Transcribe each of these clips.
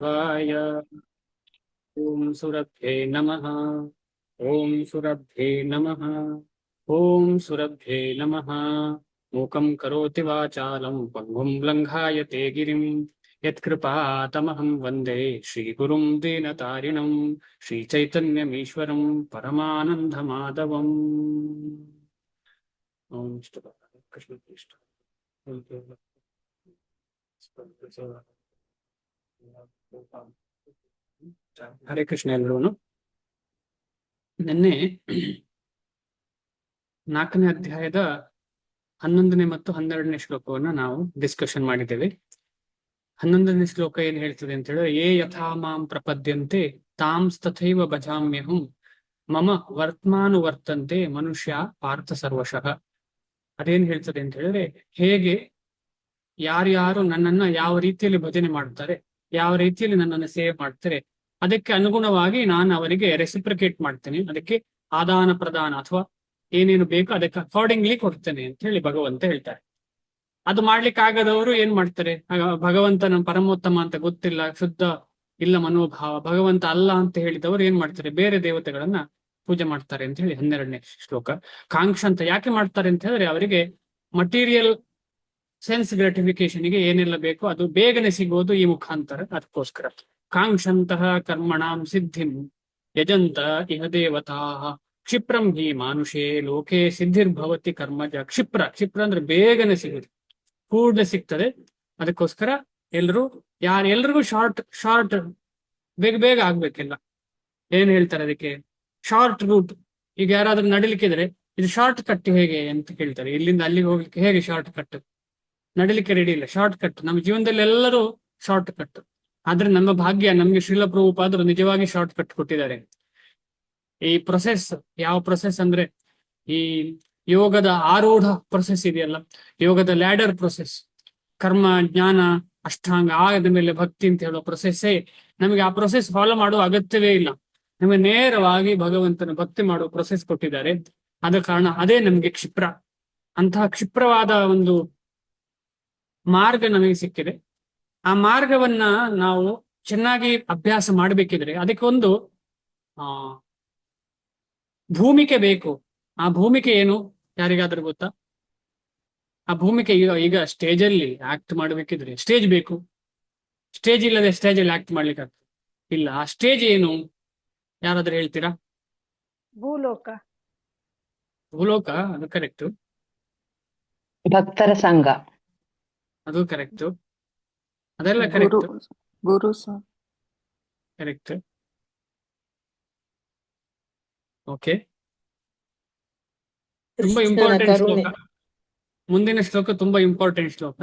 वाय ओम सुरभ्ये नमः। ओम सुरभ्ये नमः। ओम सुरभ्ये नमः। मूकं करोति वाचालं पङ्गुं लङ्घायते गिरिं यत्कृपातमहं वन्दे श्रीगुरुं दीनतारिणं श्रीचैतन्यमीश्वरं परमानन्दमाधवम्। ओम कृष्ण कृष्ण। ಹರೇ ಕೃಷ್ಣ ಎಲ್ರೂ. ನಿನ್ನೆ 4ನೇ ಅಧ್ಯಾಯದ 11ನೇ ಮತ್ತು 12ನೇ ಶ್ಲೋಕವನ್ನು ನಾವು ಡಿಸ್ಕಷನ್ ಮಾಡಿದ್ದೇವೆ. 11ನೇ ಶ್ಲೋಕ ಏನ್ ಹೇಳ್ತದೆ ಅಂತ ಹೇಳಿದ್ರೆ, ಯೇ ಯಥಾ ಮಾಂ ಪ್ರಪದ್ಯಂತೆ ತಾಂಸ್ತಥೈವ ಭಜಾಮ್ಯಹಂ ಮಮ ವರ್ತಮಾನುವರ್ತಂತೆ ಮನುಷ್ಯ ಪಾರ್ಥ ಸರ್ವಶಃ. ಅದೇನ್ ಹೇಳ್ತದೆ ಅಂತ ಹೇಳಿದ್ರೆ, ಹೇಗೆ ಯಾರ್ಯಾರು ನನ್ನನ್ನ ಯಾವ ರೀತಿಯಲ್ಲಿ ಭಜನೆ ಮಾಡ್ತಾರೆ, ಯಾವ ರೀತಿಯಲ್ಲಿ ನನ್ನನ್ನು ಸೇವೆ ಮಾಡ್ತಾರೆ, ಅದಕ್ಕೆ ಅನುಗುಣವಾಗಿ ನಾನು ಅವರಿಗೆ ರೆಸಿಪ್ರಿಕೇಟ್ ಮಾಡ್ತೇನೆ, ಅದಕ್ಕೆ ಆದಾನ ಪ್ರದಾನ ಅಥವಾ ಏನೇನು ಬೇಕು ಅದಕ್ಕೆ ಅಕಾರ್ಡಿಂಗ್ಲಿ ಕೊಡ್ತೇನೆ ಅಂತ ಹೇಳಿ ಭಗವಂತ ಹೇಳ್ತಾರೆ. ಅದು ಮಾಡ್ಲಿಕ್ಕೆ ಆಗದವರು ಏನ್ ಮಾಡ್ತಾರೆ, ಭಗವಂತನ ಪರಮೋತ್ತಮ ಅಂತ ಗೊತ್ತಿಲ್ಲ, ಶುದ್ಧ ಇಲ್ಲ ಮನೋಭಾವ, ಭಗವಂತ ಅಲ್ಲ ಅಂತ ಹೇಳಿದವರು ಏನ್ ಮಾಡ್ತಾರೆ, ಬೇರೆ ದೇವತೆಗಳನ್ನ ಪೂಜೆ ಮಾಡ್ತಾರೆ ಅಂತ ಹೇಳಿ 12ನೇ ಶ್ಲೋಕ. ಕಾಂಕ್ಷ ಅಂತ ಯಾಕೆ ಮಾಡ್ತಾರೆ ಅಂತ ಹೇಳಿದ್ರೆ, ಅವರಿಗೆ ಮಟೀರಿಯಲ್ ಸೆನ್ಸ್ ಗ್ರಾಟಿಫಿಕೇಶನ್ಗೆ ಏನೆಲ್ಲ ಬೇಕೋ ಅದು ಬೇಗನೆ ಸಿಗೋದು ಈ ಮುಖಾಂತರ. ಅದಕ್ಕೋಸ್ಕರ ಕಾಂಕ್ಷಂತಹ ಕರ್ಮಣಾಂ ಸಿದ್ಧಿಂ ಯಜಂತ ಇಹ ದೇವತಾ ಕ್ಷಿಪ್ರಂ ಹಿ ಮಾನುಷೇ ಲೋಕೆ ಸಿದ್ಧಿರ್ಭವತಿ ಕರ್ಮಜ. ಕ್ಷಿಪ್ರ ಅಂದ್ರೆ ಬೇಗನೆ ಸಿಗುದು, ಕೂಡಲೇ ಸಿಗ್ತದೆ. ಅದಕ್ಕೋಸ್ಕರ ಎಲ್ರಿಗೂ ಶಾರ್ಟ್ ಬೇಗ ಆಗ್ಬೇಕಿಲ್ಲ. ಏನ್ ಹೇಳ್ತಾರೆ ಅದಕ್ಕೆ, ಶಾರ್ಟ್ ರೂಟ್. ಈಗ ಯಾರಾದ್ರೂ ನಡಿಲಿಕ್ಕಿದ್ರೆ ಇದು ಶಾರ್ಟ್ ಕಟ್ ಹೇಗೆ ಅಂತ ಕೇಳ್ತಾರೆ, ಇಲ್ಲಿಂದ ಅಲ್ಲಿಗೆ ಹೋಗ್ಲಿಕ್ಕೆ ಹೇಗೆ ಶಾರ್ಟ್ ಕಟ್, ನಡಿಲಿಕ್ಕೆ ರೆಡಿ ಇಲ್ಲ, ಶಾರ್ಟ್ ಕಟ್. ನಮ್ಮ ಜೀವನದಲ್ಲಿ ಎಲ್ಲರೂ ಶಾರ್ಟ್ ಕಟ್. ಆದ್ರೆ ನಮ್ಮ ಭಾಗ್ಯ, ನಮ್ಗೆ ಶ್ರೀಲ ಪ್ರಭುಪಾದರು ನಿಜವಾಗಿ ಶಾರ್ಟ್ ಕಟ್ ಕೊಟ್ಟಿದ್ದಾರೆ. ಈ ಪ್ರೊಸೆಸ್ ಯಾವ ಪ್ರೊಸೆಸ್ ಅಂದ್ರೆ, ಈ ಯೋಗದ ಆರೂಢ ಪ್ರೊಸೆಸ್ ಇದೆಯಲ್ಲ, ಯೋಗದ ಲ್ಯಾಡರ್ ಪ್ರೊಸೆಸ್, ಕರ್ಮ ಜ್ಞಾನ ಅಷ್ಟಾಂಗ ಆದ ಮೇಲೆ ಭಕ್ತಿ ಅಂತ ಹೇಳೋ ಪ್ರೊಸೆಸ್ಸೇ ನಮಗೆ. ಆ ಪ್ರೊಸೆಸ್ ಫಾಲೋ ಮಾಡುವ ಅಗತ್ಯವೇ ಇಲ್ಲ, ನಮಗೆ ನೇರವಾಗಿ ಭಗವಂತನ ಭಕ್ತಿ ಮಾಡುವ ಪ್ರೊಸೆಸ್ ಕೊಟ್ಟಿದ್ದಾರೆ. ಆದ ಕಾರಣ ಅದೇ ನಮಗೆ ಕ್ಷಿಪ್ರ. ಅಂತಹ ಕ್ಷಿಪ್ರವಾದ ಒಂದು ಮಾರ್ಗ ನಮಗೆ ಸಿಕ್ಕಿದೆ. ಆ ಮಾರ್ಗವನ್ನ ನಾವು ಚೆನ್ನಾಗಿ ಅಭ್ಯಾಸ ಮಾಡಬೇಕಿದ್ರೆ ಅದಕ್ಕೆ ಒಂದು ಭೂಮಿಕೆ ಬೇಕು. ಆ ಭೂಮಿಕೆ ಏನು, ಯಾರಿಗಾದ್ರೂ ಗೊತ್ತಾ? ಆ ಭೂಮಿಕೆ ಈಗ ಸ್ಟೇಜಲ್ಲಿ ಆಕ್ಟ್ ಮಾಡಬೇಕಿದ್ರೆ ಸ್ಟೇಜ್ ಬೇಕು. ಸ್ಟೇಜ್ ಇಲ್ಲದೆ ಸ್ಟೇಜಲ್ಲಿ ಆಕ್ಟ್ ಮಾಡ್ಲಿಕ್ಕೆ ಆಗ್ತದೆ ಇಲ್ಲ. ಆ ಸ್ಟೇಜ್ ಏನು, ಯಾರಾದ್ರೂ ಹೇಳ್ತೀರಾ? ಭೂಲೋಕ. ಅದು ಕರೆಕ್ಟ್. ಭಕ್ತರ ಸಂಘ, ಅದು ಕರೆಕ್ಟ್. ಅದೆಲ್ಲ ಕರೆಕ್ಟ್. ಗುರು ಕರೆಕ್ಟ್. ಓಕೆ, ತುಂಬಾ ಇಂಪಾರ್ಟೆಂಟ್ ಶ್ಲೋಕ. ಮುಂದಿನ ಶ್ಲೋಕ ತುಂಬಾ ಇಂಪಾರ್ಟೆಂಟ್ ಶ್ಲೋಕ.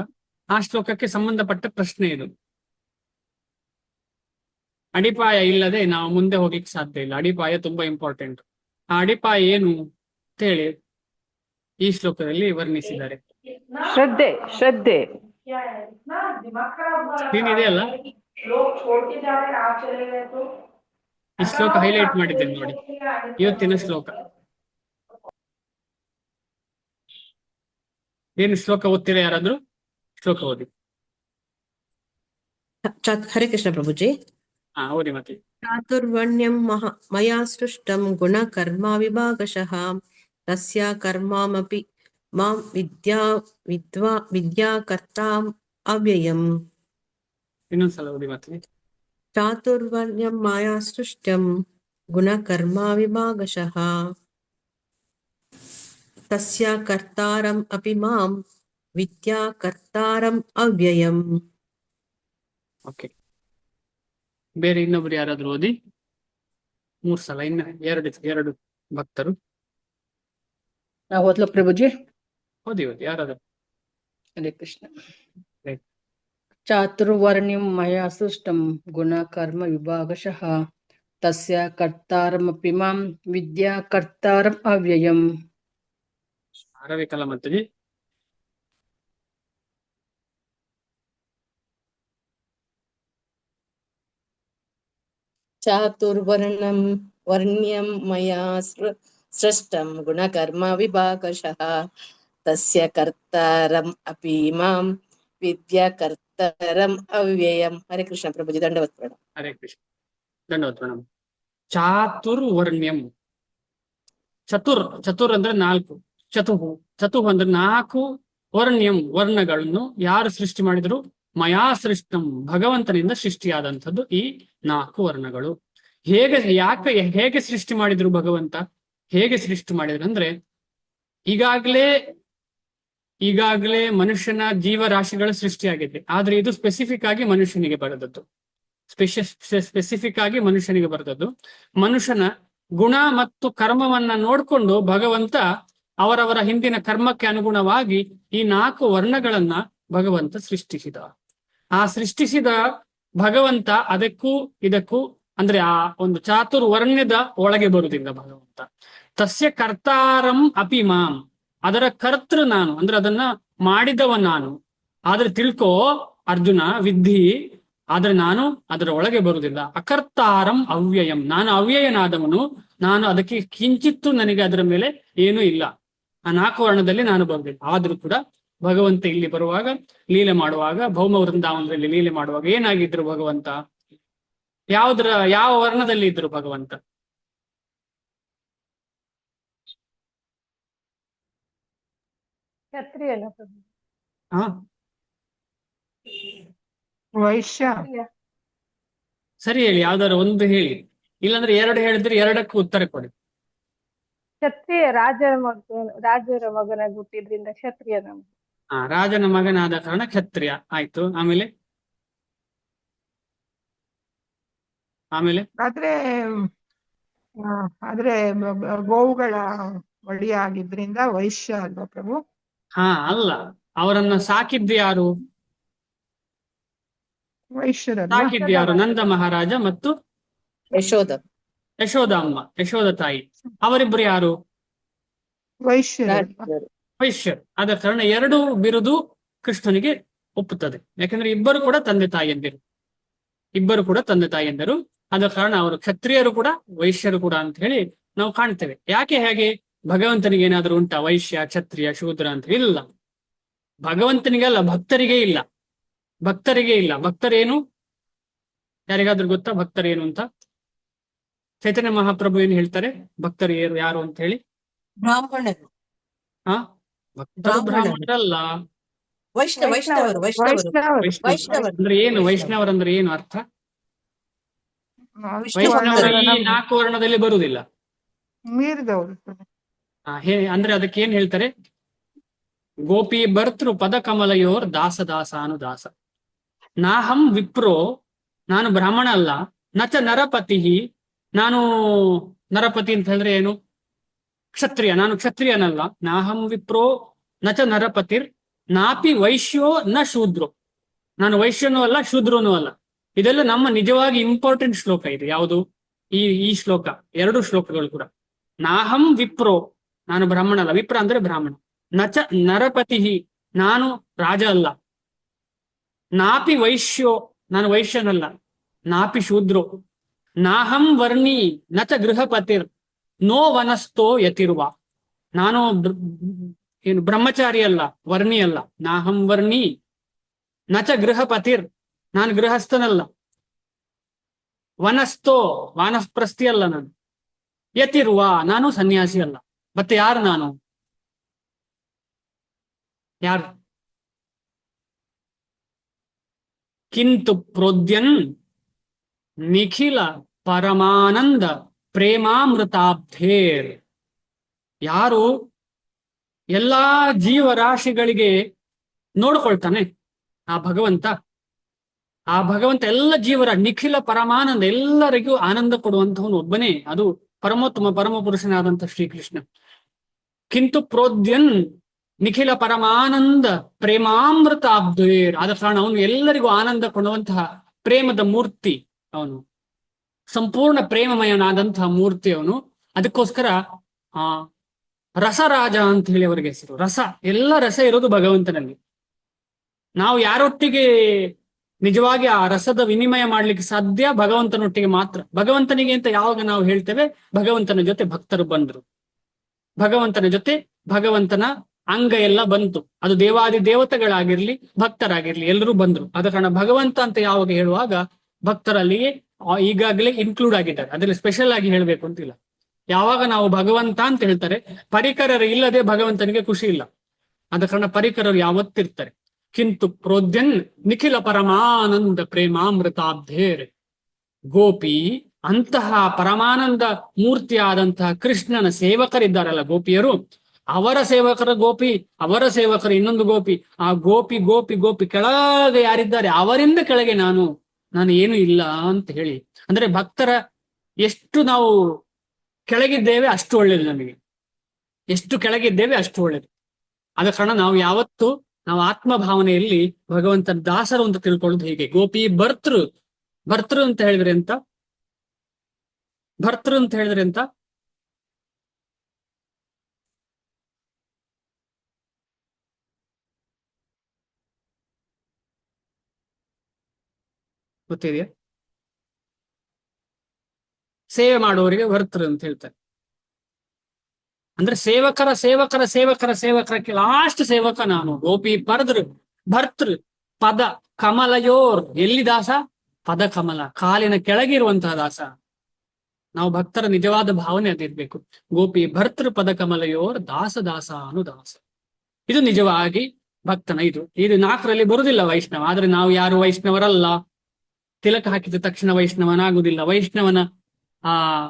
ಆ ಶ್ಲೋಕಕ್ಕೆ ಸಂಬಂಧಪಟ್ಟ ಪ್ರಶ್ನೆ ಇದು. ಅಡಿಪಾಯ ಇಲ್ಲದೆ ನಾವು ಮುಂದೆ ಹೋಗ್ಲಿಕ್ಕೆ ಸಾಧ್ಯ ಇಲ್ಲ. ಅಡಿಪಾಯ ತುಂಬಾ ಇಂಪಾರ್ಟೆಂಟ್. ಆ ಅಡಿಪಾಯ ಏನು ಅಂತ ಹೇಳಿ ಈ ಶ್ಲೋಕದಲ್ಲಿ ವರ್ಣಿಸಿದ್ದಾರೆ. ಶ್ರದ್ಧೆ ಏನಿದೆಯಲ್ಲ, ಈ ಶ್ಲೋಕ ಹೈಲೈಟ್ ಮಾಡಿದ್ದೇನೆ ನೋಡಿ, ಇವತ್ತಿನ ಶ್ಲೋಕ. ಏನು ಶ್ಲೋಕ ಓದ್ತೀರಾ ಯಾರಾದ್ರೂ? ಶ್ಲೋಕ ಓದಿ. ಹರೇ ಕೃಷ್ಣ ಪ್ರಭುಜಿ. ಓದಿ ಮತ್ತೆ. ಚಾತುರ್ವರ್ಣ್ಯಂ ಮಯಾ ಸೃಷ್ಟಂ ಗುಣ ಕರ್ಮ ವಿಭಾಗಶಃ ತಸ್ಯ ಕರ್ಮಾಮಪಿ ಮಾಂ ವಿದ್ಯಾಕರ್ತಾಂ ಅವ್ಯಯಂ. ಇನ್ನೊಂದ್ಸಲ ಓದಿ ಮತ್ತೆ. ಚಾತುರ್ವರ್ಣ್ಯಂ ಮಯಾ ಸೃಷ್ಟಂ ಗುಣ ಕರ್ಮ ವಿಭಾಗಶಃ ತಸ್ಯ ಕರ್ತಾರಂ ಅಪಿ ಮಾಂ ವಿದ್ಯಾಕರ್ತಾರಂ ಅವ್ಯಯಂ. ಓಕೆ, ಬೇರೆ ಇನ್ನೊಬ್ರು ಯಾರಾದ್ರೂ ಓದಿ. 3 ಸಲ, ಇನ್ನು ಎರಡು ಭಕ್ತರು ಓದ್ಲ ಪ್ರಭುಜಿ. ಓದಿ ಯಾರಾದ್ರೂ. ಹರೇ ಕೃಷ್ಣ. ಚಾತುರ್ವರ್ಣ್ಯಂ ಮಯಾ ಸೃಷ್ಟಂ ಗುಣ ಕರ್ಮ ವಿಭಾಗಶಃ ತಸ್ಯ ಕರ್ತಾರಮಪಿ ಮಾಂ ವಿದ್ಯಾಕರ್ತಾರಂ ಅವ್ಯಯಂ. ಅರವಿಕಲ ಮತ್ತಜಿ. ಚಾತುರ್ವರ್ಣ್ಯಂ ಮಯಾ ಸೃಷ್ಟಂ ಗುಣಕರ್ಮ ವಿಭಾಗಶಃ ತಸ್ಯ ಕರ್ತಾರಂ ಅಪಿ ಮಾಂ ವಿದ್ಯಾಕರ್ತಾರಂ ಕರ್ತಾರಂ ಅವ್ಯಯಂ. ಹರೇ ಕೃಷ್ಣ ಪ್ರಭುಜಿ, ದಂಡವತ್ ಪ್ರಣಾಮ. ಹರೇ ಕೃಷ್ಣ. ಧನ್ಯವಾದ ಪ್ರಣಾಮ. ಚಾತುರ್ವರ್ಣ್ಯಂ. ಚತುರ್ ಅಂದ್ರೆ 4, ಚತುಹು ಅಂದ್ರೆ 4 ವರ್ಣ್ಯಂ ವರ್ಣಗಳನ್ನು ಯಾರು ಸೃಷ್ಟಿ ಮಾಡಿದ್ರು? ಮಯಾ ಸೃಷ್ಟಂ, ಭಗವಂತನಿಂದ ಸೃಷ್ಟಿಯಾದಂಥದ್ದು ಈ 4 ವರ್ಣಗಳು. ಹೇಗೆ ಸೃಷ್ಟಿ ಮಾಡಿದ್ರು ಭಗವಂತ? ಹೇಗೆ ಸೃಷ್ಟಿ ಮಾಡಿದ್ರು ಅಂದ್ರೆ, ಈಗಾಗಲೇ ಮನುಷ್ಯನ ಜೀವರಾಶಿಗಳ ಸೃಷ್ಟಿಯಾಗಿದೆ. ಆದ್ರೆ ಇದು ಸ್ಪೆಸಿಫಿಕ್ ಆಗಿ ಮನುಷ್ಯನಿಗೆ ಬರೆದದ್ದು. ಸ್ಪೆಸಿಫಿಕ್ ಆಗಿ ಮನುಷ್ಯನಿಗೆ ಬರೆದದ್ದು. ಮನುಷ್ಯನ ಗುಣ ಮತ್ತು ಕರ್ಮವನ್ನ ನೋಡ್ಕೊಂಡು ಭಗವಂತ ಅವರವರ ಹಿಂದಿನ ಕರ್ಮಕ್ಕೆ ಅನುಗುಣವಾಗಿ ಈ 4 ವರ್ಣಗಳನ್ನ ಭಗವಂತ ಸೃಷ್ಟಿಸಿದ. ಆ ಸೃಷ್ಟಿಸಿದ ಭಗವಂತ ಅದಕ್ಕೂ ಇದಕ್ಕೂ ಅಂದ್ರೆ ಆ ಒಂದು ಚಾತುರ್ವರ್ಣ್ಯದ ಒಳಗೆ ಬರುವುದಿಲ್ಲ ಭಗವಂತ. ತಸ್ಯ ಕರ್ತಾರಂ ಅಪಿ ಮಾಂ, ಅದರ ಕರ್ತೃ ನಾನು, ಅಂದ್ರೆ ಅದನ್ನ ಮಾಡಿದವ ನಾನು. ಆದ್ರೆ ತಿಳ್ಕೋ ಅರ್ಜುನ, ವಿದ್ಧಿ, ಆದ್ರೆ ನಾನು ಅದರ ಒಳಗೆ ಬರುವುದಿಲ್ಲ. ಅಕರ್ತಾರಂ ಅವ್ಯಯಂ, ನಾನು ಅವ್ಯಯನಾದವನು. ನಾನು ಅದಕ್ಕೆ ಕಿಂಚಿತ್ತು ನನಗೆ ಅದರ ಮೇಲೆ ಏನೂ ಇಲ್ಲ. ಆ 4 ವರ್ಣದಲ್ಲಿ ನಾನು ಬರುವುದಿಲ್ಲ. ಆದ್ರೂ ಕೂಡ ಭಗವಂತ ಇಲ್ಲಿ ಬರುವಾಗ, ಲೀಲೆ ಮಾಡುವಾಗ, ಭೌಮ ವೃಂದಾವನದಲ್ಲಿ ಲೀಲೆ ಮಾಡುವಾಗ ಏನಾಗಿದ್ರು ಭಗವಂತ? ಯಾವ ವರ್ಣದಲ್ಲಿ ಇದ್ರು ಭಗವಂತ? ಕ್ಷತ್ರಿಯನ ಪ್ರಭು. ಹಾ, ವೈಶ್ಯ. ಸರಿ ಹೇಳಿ, ಯಾವ್ದಾರು ಒಂದು ಹೇಳಿ. ಇಲ್ಲಾಂದ್ರೆ 2 ಹೇಳಿದ್ರೆ 2ಕ್ಕೂ ಉತ್ತರ ಕೊಡಿ. ಕ್ಷತ್ರಿಯ ರಾಜರ ಮಗನಾಗಿ ಹುಟ್ಟಿದ್ರಿಂದ ಕ್ಷತ್ರಿಯನ. ರಾಜನ ಮಗನಾದ ಕಾರಣ ಕ್ಷತ್ರಿಯ ಆಯ್ತು. ಆಮೇಲೆ ಆದ್ರೆ ಗೋವುಗಳ ಒಡೆಯಾಗಿದ್ರಿಂದ ವೈಶ್ಯ ಅಲ್ವಾ ಪ್ರಭು? ಅಲ್ಲ, ಅವರನ್ನ ಸಾಕಿದ್ದು ಯಾರು? ವೈಶ್ಯರಲ್ಲ. ಸಾಕಿದ್ದು ಯಾರು? ನಂದ ಮಹಾರಾಜ ಮತ್ತು ಯಶೋದ ತಾಯಿ. ಅವರಿಬ್ಬರು ಯಾರು? ವೈಶ್ಯರು. ವೈಶ್ಯರು. ಆದ ಕಾರಣ 2 ಬಿರುದು ಕೃಷ್ಣನಿಗೆ ಒಪ್ಪುತ್ತದೆ. ಯಾಕಂದ್ರೆ ಇಬ್ಬರು ಕೂಡ ತಂದೆ ತಾಯಿಯಂದರು. ಆದ ಕಾರಣ ಅವರು ಕ್ಷತ್ರಿಯರು ಕೂಡ ವೈಶ್ಯರು ಕೂಡ ಅಂತ ಹೇಳಿ ನಾವು ಕಾಣ್ತೇವೆ. ಯಾಕೆ ಹೇಗೆ? ಭಗವಂತನಿಗೆ ಏನಾದ್ರೂ ಉಂಟಾ ವೈಶ್ಯ, ಕ್ಷತ್ರಿಯ, ಶೂದ್ರ ಅಂತ? ಇಲ್ಲ. ಭಗವಂತನಿಗೆ ಅಲ್ಲ, ಭಕ್ತರಿಗೆ ಇಲ್ಲ. ಭಕ್ತರೇನು? ಯಾರಿಗಾದ್ರೂ ಗೊತ್ತಾ ಭಕ್ತರೇನು ಅಂತ? ಚೈತನ್ಯ ಮಹಾಪ್ರಭು ಏನು ಹೇಳ್ತಾರೆ ಭಕ್ತರು ಯಾರು ಅಂತ ಹೇಳಿ? ಬ್ರಾಹ್ಮಣರು. ಭಕ್ತರು ಬ್ರಾಹ್ಮಣರಲ್ಲ. ವೈಷ್ಣವರು. ಅಂದ್ರೆ ಏನು? ವೈಷ್ಣವರಂದ್ರೆ ಏನು ಅರ್ಥ? ವೈಷ್ಣವರು ಈ 4 ವರ್ಣದಲ್ಲಿ ಬರುವುದಿಲ್ಲ. ಮೀರಿದವರು. ಅಂದ್ರೆ ಅದಕ್ಕೆ ಏನ್ ಹೇಳ್ತಾರೆ? ಗೋಪಿ ಭರ್ತೃ ಪದ ಕಮಲಯೋರ್ ದಾಸ ಅನುದಾಸ. ನಾಹಂ ವಿಪ್ರೋ, ನಾನು ಬ್ರಾಹ್ಮಣ ಅಲ್ಲ. ನಚ ನರಪತಿ, ನಾನು ನರಪತಿ ಅಂತ ಹೇಳಿದ್ರೆ ಏನು? ಕ್ಷತ್ರಿಯ, ನಾನು ಕ್ಷತ್ರಿಯನಲ್ಲ. ನಾಹಂ ವಿಪ್ರೋ ನಚ ನರಪತಿರ್ ನಾಪಿ ವೈಶ್ಯೋ ನ ಶೂದ್ರೋ, ನಾನು ವೈಶ್ಯನೂ ಅಲ್ಲ ಶೂದ್ರನೂ ಅಲ್ಲ. ಇದೆಲ್ಲ ನಮ್ಮ ನಿಜವಾಗಿ ಇಂಪಾರ್ಟೆಂಟ್ ಶ್ಲೋಕ ಇದು. ಯಾವುದು? ಈ ಶ್ಲೋಕ, 2 ಶ್ಲೋಕಗಳು ಕೂಡ. ನಾಹಂ ವಿಪ್ರೋ, ನಾನು ಬ್ರಾಹ್ಮಣ ಅಲ್ಲ. ವಿಪ್ರ ಅಂದ್ರೆ ಬ್ರಾಹ್ಮಣ. ನಚ ನರಪತಿ, ನಾನು ರಾಜ ಅಲ್ಲ. ನಾಪಿ ವೈಶ್ಯೋ, ನಾನು ವೈಶ್ಯನಲ್ಲ. ನಾಪಿ ಶೂದ್ರೋ. ನಾಹಂ ವರ್ಣಿ ನಚ ಗೃಹಪತಿರ್ ನೋ ವನಸ್ಥೋ ಯತಿರ್ವ, ನಾನು ಏನು ಬ್ರಹ್ಮಚಾರಿ ಅಲ್ಲ, ವರ್ಣಿ ಅಲ್ಲ. ನಾಹಂ ವರ್ಣಿ ನಚ ಗೃಹಪತಿರ್, ನಾನು ಗೃಹಸ್ಥನಲ್ಲ. ವನಸ್ಥೋ, ವಾನಪ್ರಸ್ಥಿ ಅಲ್ಲ ನಾನು. ಯತಿರ್ವ, ನಾನು ಸನ್ಯಾಸಿ ಅಲ್ಲ. ಮತ್ತೆ ಯಾರು ನಾನು? ಯಾರು? ಕಿಂತು ಪ್ರೋದ್ಯನ್ ನಿಖಿಲ ಪರಮಾನಂದ ಪ್ರೇಮಾಮೃತಾಬ್ಧೇರ್, ಯಾರು ಎಲ್ಲಾ ಜೀವರಾಶಿಗಳಿಗೆ ನೋಡ್ಕೊಳ್ತಾನೆ ಆ ಭಗವಂತ ಎಲ್ಲ ಜೀವರ ನಿಖಿಲ ಪರಮಾನಂದ, ಎಲ್ಲರಿಗೂ ಆನಂದ ಕೊಡುವಂತವನು ಒಬ್ಬನೇ. ಅದು ಪರಮೋತ್ತಮ ಪರಮ ಪುರುಷನಾದಂತ ಶ್ರೀಕೃಷ್ಣ. ಕಿಂತು ಪ್ರೋದ್ಯನ್ ನಿಖಿಲ ಪರಮಾನಂದ ಪ್ರೇಮಾಮೃತ ಅಬ್ಧೇರ್, ಆದ ಕಾರಣ ಅವನು ಎಲ್ಲರಿಗೂ ಆನಂದ ಕೊಡುವಂತಹ ಪ್ರೇಮದ ಮೂರ್ತಿ. ಅವನು ಸಂಪೂರ್ಣ ಪ್ರೇಮಮಯನಾದಂತಹ ಮೂರ್ತಿ ಅವನು. ಅದಕ್ಕೋಸ್ಕರ ರಸರಾಜ ಅಂತ ಹೇಳಿ ಅವರಿಗೆ ಹೆಸರು. ಎಲ್ಲ ರಸ ಇರೋದು ಭಗವಂತನಲ್ಲಿ. ನಾವು ಯಾರೊಟ್ಟಿಗೆ ನಿಜವಾಗಿ ಆ ರಸದ ವಿನಿಮಯ ಮಾಡ್ಲಿಕ್ಕೆ ಸಾಧ್ಯ? ಭಗವಂತನೊಟ್ಟಿಗೆ ಮಾತ್ರ. ಭಗವಂತನಿಗೆ ಅಂತ ಯಾವಾಗ ನಾವು ಹೇಳ್ತೇವೆ, ಭಗವಂತನ ಜೊತೆ ಭಕ್ತರು ಬಂದ್ರು, ಭಗವಂತನ ಜೊತೆ ಭಗವಂತನ ಅಂಗ ಎಲ್ಲ ಬಂತು. ಅದು ದೇವಾದಿ ದೇವತೆಗಳಾಗಿರ್ಲಿ ಭಕ್ತರಾಗಿರ್ಲಿ ಎಲ್ಲರೂ ಬಂದ್ರು. ಆದ ಕಾರಣ ಭಗವಂತ ಅಂತ ಯಾವಾಗ ಹೇಳುವಾಗ ಭಕ್ತರಲ್ಲಿಯೇ ಈಗಾಗಲೇ ಇನ್ಕ್ಲೂಡ್ ಆಗಿದ್ದಾರೆ. ಅದ್ರಲ್ಲಿ ಸ್ಪೆಷಲ್ ಆಗಿ ಹೇಳ್ಬೇಕು ಅಂತಿಲ್ಲ. ಯಾವಾಗ ನಾವು ಭಗವಂತ ಅಂತ ಹೇಳ್ತಾರೆ, ಪರಿಕರರು ಇಲ್ಲದೆ ಭಗವಂತನಿಗೆ ಖುಷಿ ಇಲ್ಲ. ಆದ ಕಾರಣ ಪರಿಕರರು ಯಾವತ್ತಿರ್ತಾರೆ. ಕಿಂತು ಪ್ರೋದ್ಯನ್ ನಿಖಿಲ ಪರಮಾನಂದ ಪ್ರೇಮಾಮೃತಾಬ್ಧೇರ್ ಗೋಪಿ, ಅಂತಹ ಪರಮಾನಂದ ಮೂರ್ತಿಯಾದಂತಹ ಕೃಷ್ಣನ ಸೇವಕರಿದ್ದಾರಲ್ಲ ಗೋಪಿಯರು, ಅವರ ಸೇವಕರ ಗೋಪಿ, ಅವರ ಸೇವಕರ ಇನ್ನೊಂದು ಗೋಪಿ, ಆ ಗೋಪಿ ಗೋಪಿ ಗೋಪಿ ಕೆಳಗೆ ಯಾರಿದ್ದಾರೆ ಅವರಿಂದ ಕೆಳಗೆ ನಾನು ಏನು ಇಲ್ಲ ಅಂತ ಹೇಳಿ. ಅಂದ್ರೆ ಭಕ್ತರ ಎಷ್ಟು ನಾವು ಕೆಳಗಿದ್ದೇವೆ ಅಷ್ಟು ಒಳ್ಳೇದು ನಮಗೆ, ಎಷ್ಟು ಕೆಳಗಿದ್ದೇವೆ ಅಷ್ಟು ಒಳ್ಳೇದು. ಆದ ಕಾರಣ ನಾವು ಯಾವತ್ತು ನಾವು ಆತ್ಮಭಾವನೆಯಲ್ಲಿ ಭಗವಂತನ ದಾಸರು ಅಂತ ತಿಳ್ಕೊಳ್ಳೋದು ಹೀಗೆ. ಗೋಪಿ ಭರ್ತೃ, ಭರ್ತೃ ಅಂತ ಹೇಳಿದ್ರೆ ಎಂತ? ಭರ್ತೃ ಅಂತ ಹೇಳಿದ್ರೆ ಎಂತ? ಗೊತ್ತಿದೆಯಾ? ಸೇವೆ ಮಾಡುವವರಿಗೆ ಭರ್ತೃ ಅಂತ ಹೇಳ್ತಾರೆ. ಅಂದ್ರೆ ಸೇವಕರ ಸೇವಕರ ಸೇವಕರ ಸೇವಕರಕ್ಕೆ ಲಾಸ್ಟ್ ಸೇವಕ ನಾನು. ಗೋಪಿ ಭರ್ತೃ ಪದ ಕಮಲಯೋರ್, ಎಲ್ಲಿ ದಾಸ? ಪದ ಕಮಲ, ಕಾಲಿನ ಕೆಳಗಿರುವಂತಹ ದಾಸ. ನಾವು ಭಕ್ತರ ನಿಜವಾದ ಭಾವನೆ ಅದಿರ್ಬೇಕು. ಗೋಪಿ ಭರ್ತೃ ಪದ ಕಮಲಯೋರ್ ದಾಸ ದಾಸ ಅನುದಾಸ. ಇದು ನಿಜವಾಗಿ ಭಕ್ತನ ಇದು 4ರಲ್ಲಿ ಬರುವುದಿಲ್ಲ ವೈಷ್ಣವ. ಆದ್ರೆ ನಾವು ಯಾರು ವೈಷ್ಣವರಲ್ಲ. ತಿಲಕ ಹಾಕಿದ ತಕ್ಷಣ ವೈಷ್ಣವನಾಗುವುದಿಲ್ಲ.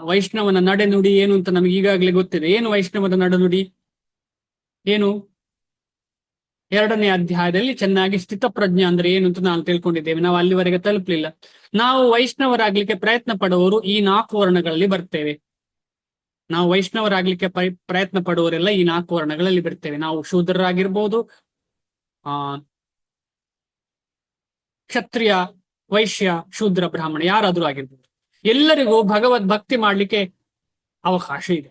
ವೈಷ್ಣವನ ನಡೆನುಡಿ ಏನು ಅಂತ ನಮಗೆ ಈಗಾಗಲೇ ಗೊತ್ತಿದೆ. ಏನು ವೈಷ್ಣವದ ನಡೆನುಡಿ ಏನು? 2ನೇ ಅಧ್ಯಾಯದಲ್ಲಿ ಚೆನ್ನಾಗಿ ಸ್ಥಿತಪ್ರಜ್ಞೆ ಅಂದ್ರೆ ಏನು ಅಂತ ನಾವು ತಿಳ್ಕೊಂಡಿದ್ದೇವೆ. ನಾವು ಅಲ್ಲಿವರೆಗೆ ತಲುಪಲಿಲ್ಲ. ನಾವು ವೈಷ್ಣವರಾಗ್ಲಿಕ್ಕೆ ಪ್ರಯತ್ನ ಪಡುವವರು ಈ 4 ವರ್ಣಗಳಲ್ಲಿ ಬರ್ತೇವೆ. ನಾವು ವೈಷ್ಣವರಾಗ್ಲಿಕ್ಕೆ ಪ್ರಯತ್ನ ಪಡುವವರೆಲ್ಲ ಈ 4 ವರ್ಣಗಳಲ್ಲಿ ಬರ್ತೇವೆ. ನಾವು ಶೂದ್ರರಾಗಿರ್ಬೋದು, ಕ್ಷತ್ರಿಯ, ವೈಶ್ಯ, ಶೂದ್ರ, ಬ್ರಾಹ್ಮಣ ಯಾರಾದ್ರೂ ಆಗಿರ್ಬೋದು. ಎಲ್ಲರಿಗೂ ಭಗವದ್ ಭಕ್ತಿ ಮಾಡ್ಲಿಕ್ಕೆ ಅವಕಾಶ ಇದೆ.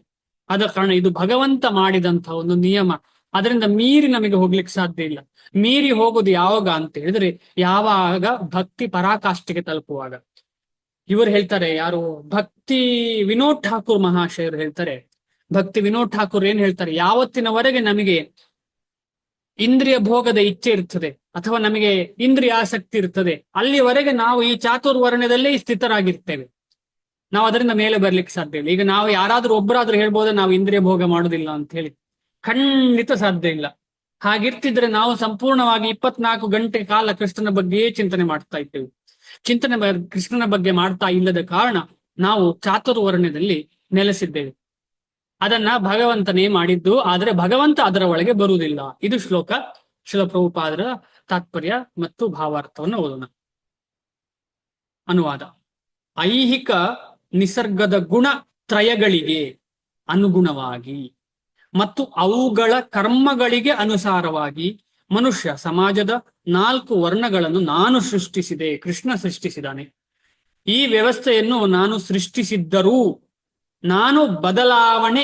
ಆದ ಕಾರಣ ಇದು ಭಗವಂತ ಮಾಡಿದಂತಹ ಒಂದು ನಿಯಮ. ಅದರಿಂದ ಮೀರಿ ನಮಗೆ ಹೋಗ್ಲಿಕ್ಕೆ ಸಾಧ್ಯ ಇಲ್ಲ. ಮೀರಿ ಹೋಗುದು ಯಾವಾಗ ಅಂತ ಹೇಳಿದ್ರೆ ಯಾವಾಗ ಭಕ್ತಿ ಪರಾಕಾಷ್ಠೆಗೆ ತಲುಪುವಾಗ. ಇವರು ಹೇಳ್ತಾರೆ, ಯಾರು ಭಕ್ತಿ ವಿನೋದ್ ಠಾಕೂರ್ ಮಹಾಶಯರು ಹೇಳ್ತಾರೆ, ಭಕ್ತಿ ವಿನೋದ್ ಠಾಕೂರ್ ಏನ್ ಹೇಳ್ತಾರೆ, ಯಾವತ್ತಿನವರೆಗೆ ನಮಗೆ ಇಂದ್ರಿಯ ಭೋಗದ ಇಚ್ಛೆ ಇರ್ತದೆ ಅಥವಾ ನಮಗೆ ಇಂದ್ರಿಯ ಆಸಕ್ತಿ ಇರ್ತದೆ, ಅಲ್ಲಿವರೆಗೆ ನಾವು ಈ ಚಾತುರ್ವರ್ಣ್ಯದಲ್ಲೇ ಸ್ಥಿತರಾಗಿರ್ತೇವೆ. ನಾವು ಅದರಿಂದ ಮೇಲೆ ಬರ್ಲಿಕ್ಕೆ ಸಾಧ್ಯ ಇಲ್ಲ. ಈಗ ನಾವು ಯಾರಾದ್ರೂ ಒಬ್ಬರಾದ್ರೂ ಹೇಳ್ಬೋದ ನಾವು ಇಂದ್ರಿಯ ಭೋಗ ಮಾಡುದಿಲ್ಲ ಅಂತ ಹೇಳಿ? ಖಂಡಿತ ಸಾಧ್ಯ ಇಲ್ಲ. ಹಾಗಿರ್ತಿದ್ರೆ ನಾವು ಸಂಪೂರ್ಣವಾಗಿ 24 ಗಂಟೆ ಕಾಲ ಕೃಷ್ಣನ ಬಗ್ಗೆಯೇ ಚಿಂತನೆ ಮಾಡ್ತಾ ಇದ್ದೇವೆ. ಕೃಷ್ಣನ ಬಗ್ಗೆ ಮಾಡ್ತಾ ಇಲ್ಲದ ಕಾರಣ ನಾವು ಚಾತುರ್ವರ್ಣ್ಯದಲ್ಲಿ ನೆಲೆಸಿದ್ದೇವೆ. ಅದನ್ನ ಭಗವಂತನೇ ಮಾಡಿದ್ದು, ಆದ್ರೆ ಭಗವಂತ ಅದರ ಒಳಗೆ ಬರುವುದಿಲ್ಲ. ಇದು ಶ್ಲೋಕ. ಶ್ರೀಲ ಪ್ರಭುಪಾದರ ತಾತ್ಪರ್ಯ ಮತ್ತು ಭಾವಾರ್ಥವನ್ನು ಓದೋಣ. ಅನುವಾದ. ಐಹಿಕ ನಿಸರ್ಗದ ಗುಣ ತ್ರಯಗಳಿಗೆ ಅನುಗುಣವಾಗಿ ಮತ್ತು ಅವುಗಳ ಕರ್ಮಗಳಿಗೆ ಅನುಸಾರವಾಗಿ ಮನುಷ್ಯ ಸಮಾಜದ 4 ವರ್ಣಗಳನ್ನು ನಾನು ಸೃಷ್ಟಿಸಿದೆ, ಕೃಷ್ಣ ಸೃಷ್ಟಿಸಿದಾನೆ. ಈ ವ್ಯವಸ್ಥೆಯನ್ನು ನಾನು ಸೃಷ್ಟಿಸಿದ್ದರೂ ನಾನು ಬದಲಾವಣೆ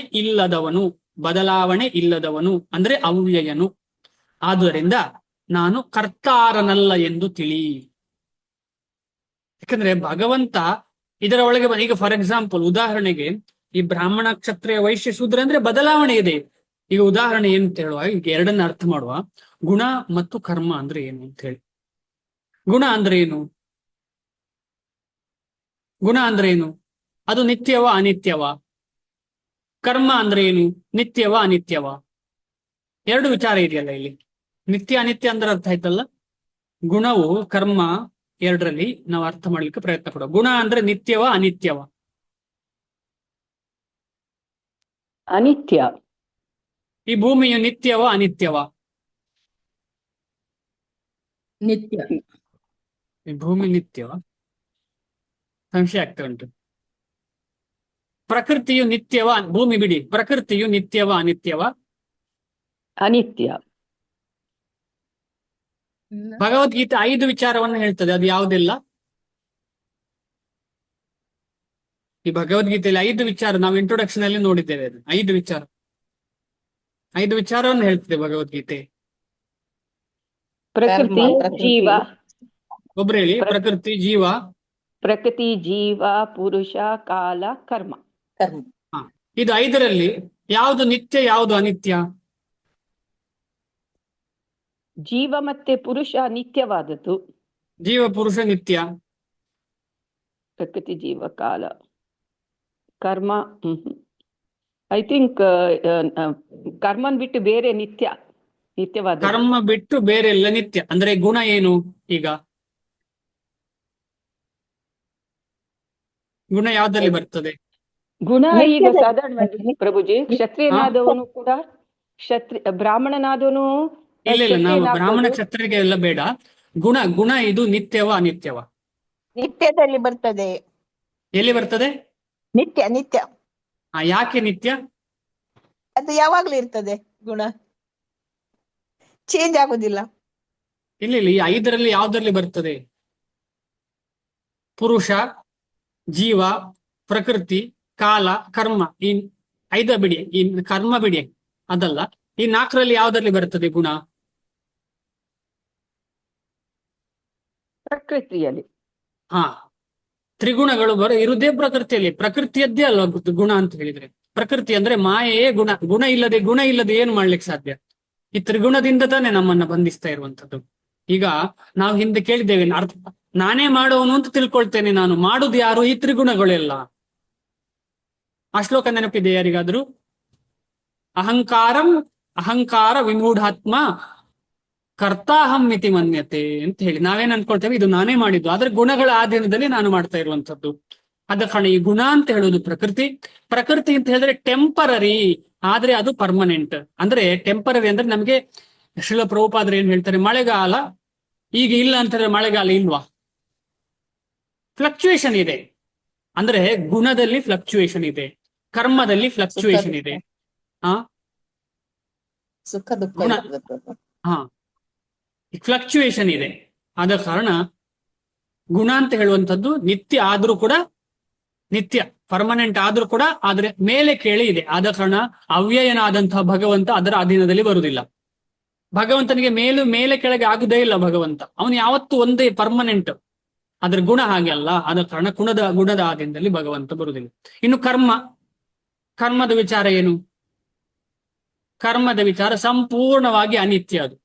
ಇಲ್ಲದವನು ಅಂದ್ರೆ ಅವ್ಯಯನು. ಆದ್ದರಿಂದ ನಾನು ಕರ್ತಾರನಲ್ಲ ಎಂದು ತಿಳಿ. ಯಾಕಂದ್ರೆ ಭಗವಂತ ಇದರ ಒಳಗೆ ಈಗ ಫಾರ್ ಎಕ್ಸಾಂಪಲ್ ಉದಾಹರಣೆಗೆ ಈ ಬ್ರಾಹ್ಮಣ, ಕ್ಷತ್ರಿಯ, ವೈಶ್ಯ, ಶೂದ್ರ ಅಂದ್ರೆ ಬದಲಾವಣೆ ಇದೆ. ಈಗ ಉದಾಹರಣೆ ಏನು ಅಂತ ಹೇಳುವ, ಈಗ 2ನ್ನ ಅರ್ಥ ಮಾಡುವ. ಗುಣ ಮತ್ತು ಕರ್ಮ ಅಂದ್ರೆ ಏನು ಅಂತ ಹೇಳಿ. ಗುಣ ಅಂದ್ರೆ ಏನು? ಗುಣ ಅಂದ್ರೆ ಏನು? ಅದು ನಿತ್ಯವ ಅನಿತ್ಯವ? ಕರ್ಮ ಅಂದ್ರೆ ಏನು? ನಿತ್ಯವ ಅನಿತ್ಯವ? 2 ವಿಚಾರ ಇದೆಯಲ್ಲ ಇಲ್ಲಿ. ನಿತ್ಯ ಅನಿತ್ಯ ಅಂದ್ರೆ ಅರ್ಥ ಆಯ್ತಲ್ಲ. ಗುಣವು ಕರ್ಮ 2ರಲ್ಲಿ ನಾವು ಅರ್ಥ ಮಾಡ್ಲಿಕ್ಕೆ ಪ್ರಯತ್ನ ಪಡುವ. ಗುಣ ಅಂದ್ರೆ ನಿತ್ಯವ ಅನಿತ್ಯವ? ಅನಿತ್ಯ. ಈ ಭೂಮಿಯು ನಿತ್ಯವ ಅನಿತ್ಯವ? ನಿತ್ಯ. ಈ ಭೂಮಿ ನಿತ್ಯವ? ಸಂಶಯ ಆಗ್ತಾ ಉಂಟು. ಪ್ರಕೃತಿಯು ನಿತ್ಯವ? ಭೂಮಿ ಬಿಡಿ, ಪ್ರಕೃತಿಯು ನಿತ್ಯವ ಅನಿತ್ಯವ? ಅನಿತ್ಯ. ಭಗವದ್ಗೀತೆ 5 ವಿಚಾರವನ್ನು ಹೇಳ್ತದೆ. ಅದು ಯಾವುದೆಲ್ಲ? ಈ ಭಗವದ್ಗೀತೆಯಲ್ಲಿ 5 ವಿಚಾರ ನಾವು ಇಂಟ್ರೊಡಕ್ಷನ್ ಅಲ್ಲಿ ನೋಡಿದ್ದೇವೆ. ಅದು 5 ವಿಚಾರವನ್ನು ಹೇಳ್ತದೆ ಭಗವದ್ಗೀತೆ. ಪ್ರಕೃತಿ, ಜೀವ. ಒಬ್ರು ಹೇಳಿ. ಪ್ರಕೃತಿ, ಜೀವ. ಪ್ರಕೃತಿ, ಜೀವ, ಪುರುಷ, ಕಾಲ, ಕರ್ಮ. ಕರ್ಮ. ಇದು 5ರಲ್ಲಿ ಯಾವುದು ನಿತ್ಯ, ಯಾವುದು ಅನಿತ್ಯ? ಜೀವ ಮತ್ತೆ ಪುರುಷ ನಿತ್ಯವಾದದ್ದು. ಜೀವ ಪುರುಷ ನಿತ್ಯ. ಪ್ರಕೃತಿ ಜೀವ ಕಾಲ ಕರ್ಮ. ಐ ಥಿಂಕ್ ಕರ್ಮನ್ ಬಿಟ್ಟು ಬೇರೆ ನಿತ್ಯವಾದ. ಕರ್ಮ ಬಿಟ್ಟು ಬೇರೆ ಎಲ್ಲ ನಿತ್ಯ. ಅಂದ್ರೆ ಗುಣ ಏನು ಈಗ? ಗುಣ ಯಾವ್ದ್ರಲ್ಲಿ ಬರ್ತದೆ? ಗುಣ ಈಗ ನಿತ್ಯದ- ಸಾಧಾರಣ ಪ್ರಭುಜಿ, ಕ್ಷತ್ರಿಯನಾದವನು ಕೂಡ ಬ್ರಾಹ್ಮಣನಾದವನು ಇಲ್ಲ ಇಲ್ಲ, ನಾವು ಕ್ಷತ್ರಿಯನಾಗ್ಬೋದು. ಬ್ರಾಹ್ಮಣ ಕ್ಷತ್ರಿಗೆ ಎಲ್ಲ ಬೇಡ. ಗುಣ ಇದು ನಿತ್ಯವ ಅನಿತ್ಯವ? ನಿತ್ಯದಲ್ಲಿ ಬರ್ತದೆ. ಎಲ್ಲಿ ಬರ್ತದೆ? ನಿತ್ಯ ಯಾಕೆ ನಿತ್ಯ? ಅದು ಯಾವಾಗ್ಲೂ ಇರ್ತದೆ. ಗುಣ ಚೇಂಜ್ ಆಗುದಿಲ್ಲ. ಇಲ್ಲ ಇಲ್ಲ, ಈ 5ರಲ್ಲಿ ಯಾವ್ದ್ರಲ್ಲಿ ಬರ್ತದೆ? ಪುರುಷ, ಜೀವ, ಪ್ರಕೃತಿ, ಕಾಲ, ಕರ್ಮ. ಈ 5 ಬಿಡಿ, ಈ ಕರ್ಮ ಬಿಡಿ, ಅದಲ್ಲ. ಈ 4ರಲ್ಲಿ ಯಾವ್ದ್ರಲ್ಲಿ ಬರ್ತದೆ ಗುಣ? ಪ್ರಕೃತಿಯಲ್ಲಿ. ಹಾ, ತ್ರಿಗುಣಗಳು ಇರುವುದೇ ಪ್ರಕೃತಿಯಲ್ಲಿ. ಪ್ರಕೃತಿಯದ್ದೇ ಅಲ್ವಾ ಗುಣ ಅಂತ ಹೇಳಿದ್ರೆ? ಪ್ರಕೃತಿ ಅಂದ್ರೆ ಮಾಯೆಯೇ ಗುಣ. ಗುಣ ಇಲ್ಲದೆ ಏನು ಮಾಡ್ಲಿಕ್ಕೆ ಸಾಧ್ಯ? ಈ ತ್ರಿಗುಣದಿಂದ ತಾನೇ ನಮ್ಮನ್ನ ಬಂಧಿಸ್ತಾ ಇರುವಂತದ್ದು. ಈಗ ನಾವು ಹಿಂದೆ ಕೇಳಿದ್ದೇವೆ, ನಾನೇ ಮಾಡೋನು ಅಂತ ತಿಳ್ಕೊಳ್ತೇನೆ, ನಾನು ಮಾಡುದು ಯಾರು? ಈ ತ್ರಿಗುಣಗಳೆಲ್ಲ. ಆ ಶ್ಲೋಕ ನೆನಪಿದೆ ಯಾರಿಗಾದ್ರೂ? ಅಹಂಕಾರ ವಿಮೂಢಾತ್ಮ ಕರ್ತಾಹಂ ಮಿತಿ ಮನ್ಯತೆ ಅಂತ ಹೇಳಿ ನಾವೇನ್ ಅನ್ಕೊಳ್ತೇವೆ, ಇದು ನಾನೇ ಮಾಡಿದ್ದು. ಆದ್ರೆ ಗುಣಗಳ ಆಧೀನದಲ್ಲಿ ನಾನು ಮಾಡ್ತಾ ಇರುವಂತದ್ದು. ಆದ ಕಾರಣ ಈ ಗುಣ ಅಂತ ಹೇಳುವುದು ಪ್ರಕೃತಿ ಅಂತ ಹೇಳಿದ್ರೆ ಟೆಂಪರರಿ, ಆದ್ರೆ ಅದು ಪರ್ಮನೆಂಟ್. ಅಂದ್ರೆ ಟೆಂಪರರಿ ಅಂದ್ರೆ ನಮ್ಗೆ ಶ್ರೀಲ ಪ್ರಭುಪಾದರು ಏನ್ ಹೇಳ್ತಾರೆ, ಮಳೆಗಾಲ ಈಗ ಇಲ್ಲ ಅಂತ ಹೇಳಿದ್ರೆ ಮಳೆಗಾಲ ಇಲ್ವಾ? ಫ್ಲಕ್ಚುಯೇಷನ್ ಇದೆ. ಅಂದ್ರೆ ಗುಣದಲ್ಲಿ ಫ್ಲಕ್ಚುಯೇಷನ್ ಇದೆ, ಕರ್ಮದಲ್ಲಿ ಫ್ಲಕ್ಚುಯೇಷನ್ ಇದೆ. ಸುಖ ದುಃಖ ಗುಣ. ಇರ್ತದೆ ಪ್ರಭು. ಫ್ಲಕ್ಚುಯೇಷನ್ ಇದೆ. ಆದ ಕಾರಣ ಗುಣ ಅಂತ ಹೇಳುವಂಥದ್ದು ನಿತ್ಯ ಆದ್ರೂ ಕೂಡ, ನಿತ್ಯ ಪರ್ಮನೆಂಟ್ ಆದ್ರೂ ಕೂಡ, ಆದ್ರೆ ಮೇಲೆ ಕೇಳಿ ಇದೆ. ಆದ ಕಾರಣ ಅವ್ಯಯನಾದಂತಹ ಭಗವಂತ ಅದರ ಅಧೀನದಲ್ಲಿ ಬರುವುದಿಲ್ಲ. ಭಗವಂತನಿಗೆ ಮೇಲೆ ಕೆಳಗೆ ಆಗುದೇ ಇಲ್ಲ. ಭಗವಂತ ಅವನು ಯಾವತ್ತೂ ಒಂದೇ ಪರ್ಮನೆಂಟ್. ಅದ್ರ ಗುಣ ಹಾಗೆ ಅಲ್ಲ. ಆದ ಕಾರಣ ಗುಣದ ಆಧೀನದಲ್ಲಿ ಭಗವಂತ ಬರುವುದಿಲ್ಲ. ಇನ್ನು ಕರ್ಮದ ವಿಚಾರ ಏನು? ಕರ್ಮದ ವಿಚಾರ ಸಂಪೂರ್ಣವಾಗಿ ಅನಿತ್ಯ. ಅದು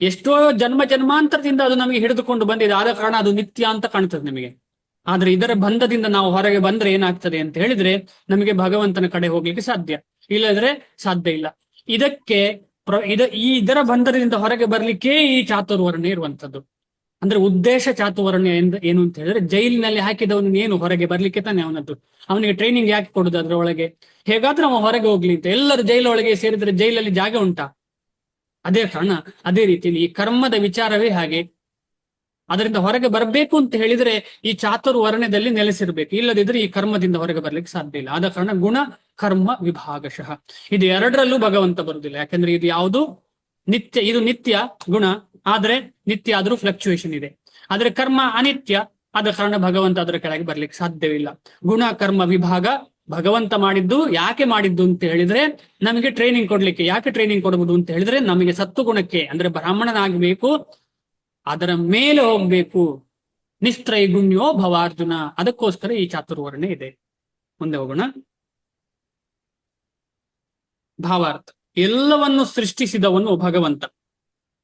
ಎಷ್ಟೋ ಜನ್ಮಾಂತರದಿಂದ ಅದು ನಮಗೆ ಹಿಡಿದುಕೊಂಡು ಬಂದಿದೆ. ಆದ ಕಾರಣ ಅದು ನಿತ್ಯ ಅಂತ ಕಾಣ್ತದೆ ನಿಮಗೆ. ಆದ್ರೆ ಇದರ ಬಂಧದಿಂದ ನಾವು ಹೊರಗೆ ಬಂದ್ರೆ ಏನಾಗ್ತದೆ ಅಂತ ಹೇಳಿದ್ರೆ, ನಮಗೆ ಭಗವಂತನ ಕಡೆ ಹೋಗ್ಲಿಕ್ಕೆ ಸಾಧ್ಯ. ಇಲ್ಲದ್ರೆ ಸಾಧ್ಯ ಇಲ್ಲ. ಇದರ ಬಂಧನದಿಂದ ಹೊರಗೆ ಬರ್ಲಿಕ್ಕೆ ಈ ಚಾತುರ್ವರ್ಣ್ಯ ಇರುವಂತದ್ದು. ಅಂದ್ರೆ ಉದ್ದೇಶ ಚಾತುರ್ವರ್ಣ್ಯ ಏನು ಅಂತ ಹೇಳಿದ್ರೆ, ಜೈಲಿನಲ್ಲಿ ಹಾಕಿದವನು ಏನು ಹೊರಗೆ ಬರ್ಲಿಕ್ಕೆ ತಾನೆ ಅವನದ್ದು. ಅವನಿಗೆ ಟ್ರೈನಿಂಗ್ ಯಾಕೆ ಕೊಡುದು ಅದ್ರ ಒಳಗೆ? ಹೇಗಾದ್ರೂ ಅವ ಹೊರಗೆ ಹೋಗ್ಲಿ ಅಂತ. ಎಲ್ಲರೂ ಜೈಲೊಳಗೆ ಸೇರಿದ್ರೆ ಜೈಲಲ್ಲಿ ಜಾಗ ಉಂಟಾ? ಅದೇ ಕಾರಣ ಅದೇ ರೀತಿಯಲ್ಲಿ ಈ ಕರ್ಮದ ವಿಚಾರವೇ ಹಾಗೆ. ಅದರಿಂದ ಹೊರಗೆ ಬರಬೇಕು ಅಂತ ಹೇಳಿದ್ರೆ ಈ ಚಾತುರ್ವರ್ಣ್ಯದಲ್ಲಿ ನೆಲೆಸಿರ್ಬೇಕು. ಇಲ್ಲದಿದ್ರೆ ಈ ಕರ್ಮದಿಂದ ಹೊರಗೆ ಬರ್ಲಿಕ್ಕೆ ಸಾಧ್ಯ ಇಲ್ಲ. ಆದ ಕಾರಣ ಗುಣ ಕರ್ಮ ವಿಭಾಗಶಃ ಇದು 2ರಲ್ಲೂ ಭಗವಂತ ಬರುವುದಿಲ್ಲ. ಯಾಕಂದ್ರೆ ಇದು ಯಾವುದು ನಿತ್ಯ, ಇದು ನಿತ್ಯ ಗುಣ, ಆದ್ರೆ ನಿತ್ಯ ಆದ್ರೂ ಫ್ಲಕ್ಚುಯೇಷನ್ ಇದೆ. ಆದ್ರೆ ಕರ್ಮ ಅನಿತ್ಯ, ಆದ ಕಾರಣ ಭಗವಂತ ಅದರ ಕೆಳಗೆ ಬರ್ಲಿಕ್ಕೆ ಸಾಧ್ಯವಿಲ್ಲ. ಗುಣ ಕರ್ಮ ವಿಭಾಗ ಭಗವಂತ ಮಾಡಿದ್ದು. ಯಾಕೆ ಮಾಡಿದ್ದು ಅಂತ ಹೇಳಿದ್ರೆ, ನಮಗೆ ಟ್ರೈನಿಂಗ್ ಕೊಡ್ಲಿಕ್ಕೆ. ಯಾಕೆ ಟ್ರೈನಿಂಗ್ ಕೊಡುವುದು ಅಂತ ಹೇಳಿದ್ರೆ, ನಮಗೆ ಸತ್ವಗುಣಕ್ಕೆ ಅಂದ್ರೆ ಬ್ರಾಹ್ಮಣನಾಗಬೇಕು, ಅದರ ಮೇಲೆ ಹೋಗ್ಬೇಕು. ನಿಸ್ತ್ರೈಗುಣ್ಯೋ ಭವಾರ್ಜುನ, ಅದಕ್ಕೋಸ್ಕರ ಈ ಚಾತುರ್ವರ್ಣ್ಯ ಇದೆ. ಮುಂದೆ ಹೋಗೋಣ. ಭಾವಾರ್ಥ: ಎಲ್ಲವನ್ನು ಸೃಷ್ಟಿಸಿದವನು ಭಗವಂತ.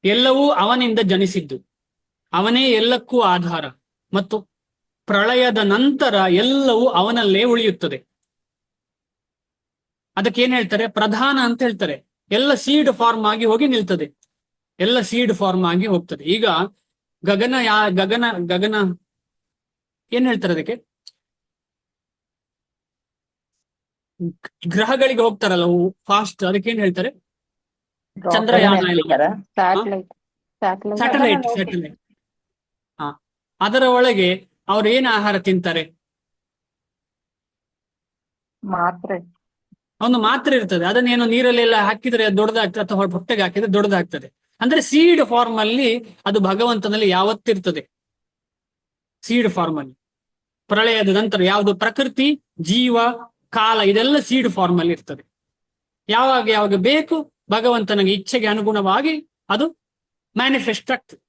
ಎಲ್ಲವೂ ಅವನಿಂದ ಜನಿಸಿದ್ದು. ಅವನೇ ಎಲ್ಲಕ್ಕೂ ಆಧಾರ. ಮತ್ತು ಪ್ರಳಯದ ನಂತರ ಎಲ್ಲವೂ ಅವನಲ್ಲೇ ಉಳಿಯುತ್ತದೆ. ಅದಕ್ಕೇನ್ ಹೇಳ್ತಾರೆ? ಪ್ರಧಾನ ಅಂತ ಹೇಳ್ತಾರೆ. ಎಲ್ಲ ಸೀಡ್ ಫಾರ್ಮ್ ಆಗಿ ಹೋಗಿ ನಿಲ್ತದೆ. ಎಲ್ಲ ಸೀಡ್ ಫಾರ್ಮ್ ಆಗಿ ಹೋಗ್ತದೆ. ಈಗ ಗಗನ ಏನ್ ಹೇಳ್ತಾರೆ ಅದಕ್ಕೆ? ಗ್ರಹಗಳಿಗೆ ಹೋಗ್ತಾರಲ್ಲ ಫಾಸ್ಟ್, ಅದಕ್ಕೇನ್ ಹೇಳ್ತಾರೆ? ಚಂದ್ರಯಾನ. ಸ್ಯಾಟಲೈಟ್. ಅದರ ಒಳಗೆ ಅವ್ರು ಏನ್ ಆಹಾರ ತಿಂತಾರೆ? ಒಂದು ಮಾತ್ರೆ ಇರ್ತದೆ. ಅದನ್ನೇನು ನೀರಲ್ಲೆಲ್ಲ ಹಾಕಿದ್ರೆ ದೊಡ್ಡದಾಗ್ತದೆ, ಅಥವಾ ಹೊಟ್ಟೆಗೆ ಹಾಕಿದ್ರೆ ದೊಡ್ಡದಾಗ್ತದೆ. ಅಂದ್ರೆ ಸೀಡ್ ಫಾರ್ಮ್ ಅಲ್ಲಿ ಅದು ಭಗವಂತನಲ್ಲಿ ಯಾವತ್ತಿರ್ತದೆ. ಸೀಡ್ ಫಾರ್ಮ್ ಅಲ್ಲಿ. ಪ್ರಳಯದ ನಂತರ ಯಾವುದು? ಪ್ರಕೃತಿ, ಜೀವ, ಕಾಲ, ಇದೆಲ್ಲ ಸೀಡ್ ಫಾರ್ಮ್ ಅಲ್ಲಿ ಇರ್ತದೆ. ಯಾವಾಗ ಬೇಕು ಭಗವಂತನಿಗೆ ಇಚ್ಛೆಗೆ ಅನುಗುಣವಾಗಿ ಅದು ಮ್ಯಾನಿಫೆಸ್ಟ್ ಆಗ್ತದೆ.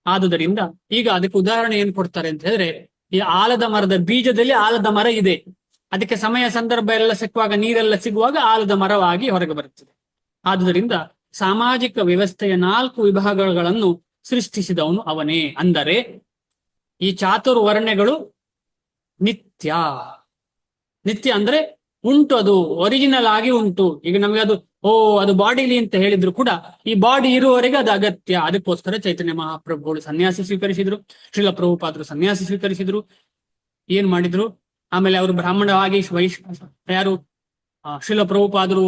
ಆದುದರಿಂದ ಈಗ ಅದಕ್ಕೆ ಉದಾಹರಣೆ ಏನ್ ಕೊಡ್ತಾರೆ ಅಂತ ಹೇಳಿದ್ರೆ, ಈ ಆಲದ ಮರದ ಬೀಜದಲ್ಲಿ ಆಲದ ಮರ ಇದೆ. ಅದಕ್ಕೆ ಸಮಯ ಸಂದರ್ಭ ಎಲ್ಲ ಸಿಕ್ಕುವಾಗ, ನೀರೆಲ್ಲ ಸಿಗುವಾಗ ಆಲದ ಮರವಾಗಿ ಹೊರಗೆ ಬರುತ್ತದೆ. ಆದುದರಿಂದ ಸಾಮಾಜಿಕ ವ್ಯವಸ್ಥೆಯ 4 ವಿಭಾಗಗಳನ್ನು ಸೃಷ್ಟಿಸಿದವನು ಅವನೇ. ಅಂದರೆ ಈ ಚಾತುರ್ವರ್ಣ್ಯಗಳು ನಿತ್ಯ. ನಿತ್ಯ ಅಂದ್ರೆ ಉಂಟು, ಅದು ಒರಿಜಿನಲ್ ಆಗಿ ಉಂಟು. ಈಗ ನಮಗೆ ಅದು ಅದು ಬಾಡಿಲಿ ಅಂತ ಹೇಳಿದ್ರು ಕೂಡ ಈ ಬಾಡಿ ಇರುವವರೆಗೆ ಅದು ಅಗತ್ಯ. ಅದಕ್ಕೋಸ್ಕರ ಚೈತನ್ಯ ಮಹಾಪ್ರಭುಗಳು ಸನ್ಯಾಸಿ ಸ್ವೀಕರಿಸಿದ್ರು, ಶ್ರೀಲ ಪ್ರಭುಪಾದರು ಸನ್ಯಾಸಿ ಸ್ವೀಕರಿಸಿದ್ರು. ಏನ್ ಮಾಡಿದ್ರು? ಆಮೇಲೆ ಅವರು ಬ್ರಾಹ್ಮಣವಾಗಿ ಯಾರು ಶ್ರೀಲ ಪ್ರಭುಪಾದರು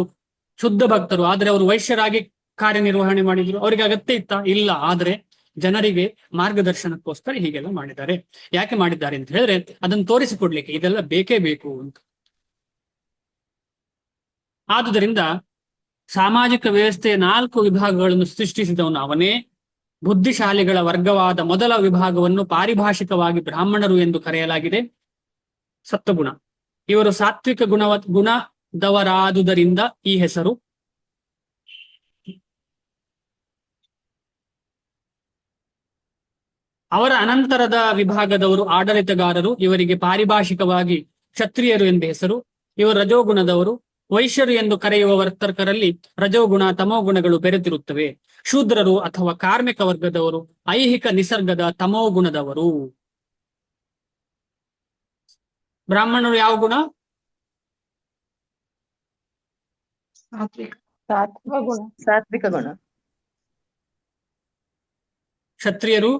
ಶುದ್ಧ ಭಕ್ತರು, ಆದ್ರೆ ಅವರು ವೈಶ್ಯರಾಗಿ ಕಾರ್ಯನಿರ್ವಹಣೆ ಮಾಡಿದ್ರು. ಅವರಿಗೆ ಅಗತ್ಯ ಇತ್ತ? ಇಲ್ಲ. ಆದ್ರೆ ಜನರಿಗೆ ಮಾರ್ಗದರ್ಶನಕ್ಕೋಸ್ಕರ ಹೀಗೆಲ್ಲ ಮಾಡಿದ್ದಾರೆ. ಯಾಕೆ ಮಾಡಿದ್ದಾರೆ ಅಂತ ಹೇಳಿದ್ರೆ ಅದನ್ನು ತೋರಿಸಿಕೊಡ್ಲಿಕ್ಕೆ ಇದೆಲ್ಲ ಬೇಕೇ ಬೇಕು ಅಂತ. ಆದುದರಿಂದ ಸಾಮಾಜಿಕ ವ್ಯವಸ್ಥೆಯ 4 ವಿಭಾಗಗಳನ್ನು ಸೃಷ್ಟಿಸಿದವನು ಅವನೇ. ಬುದ್ಧಿಶಾಲಿಗಳ ವರ್ಗವಾದ ಮೊದಲ ವಿಭಾಗವನ್ನು ಪಾರಿಭಾಷಿಕವಾಗಿ ಬ್ರಾಹ್ಮಣರು ಎಂದು ಕರೆಯಲಾಗಿದೆ. ಸತ್ವಗುಣ. ಇವರು ಸಾತ್ವಿಕ ಗುಣದವರಾದುದರಿಂದ ಈ ಹೆಸರು. ಅವರ ಅನಂತರದ ವಿಭಾಗದವರು ಆಡಳಿತಗಾರರು. ಇವರಿಗೆ ಪಾರಿಭಾಷಿಕವಾಗಿ ಕ್ಷತ್ರಿಯರು ಎಂದು ಹೆಸರು. ಇವರು ರಜೋಗುಣದವರು. ವೈಶ್ಯರು ಎಂದು ಕರೆಯುವ ವರ್ತಕರಲ್ಲಿ ರಜೋಗುಣ ತಮೋಗುಣಗಳು ಬೆರೆತಿರುತ್ತವೆ. ಶೂದ್ರರು ಅಥವಾ ಕಾರ್ಮಿಕ ವರ್ಗದವರು ಐಹಿಕ ನಿಸರ್ಗದ ತಮೋಗುಣದವರು. ಬ್ರಾಹ್ಮಣರು ಯಾವ ಗುಣ? ಸಾತ್ವಿಕ. ಸತ್ವಗುಣ. ಸಾತ್ವಿಕ ಗುಣ. ಕ್ಷತ್ರಿಯರು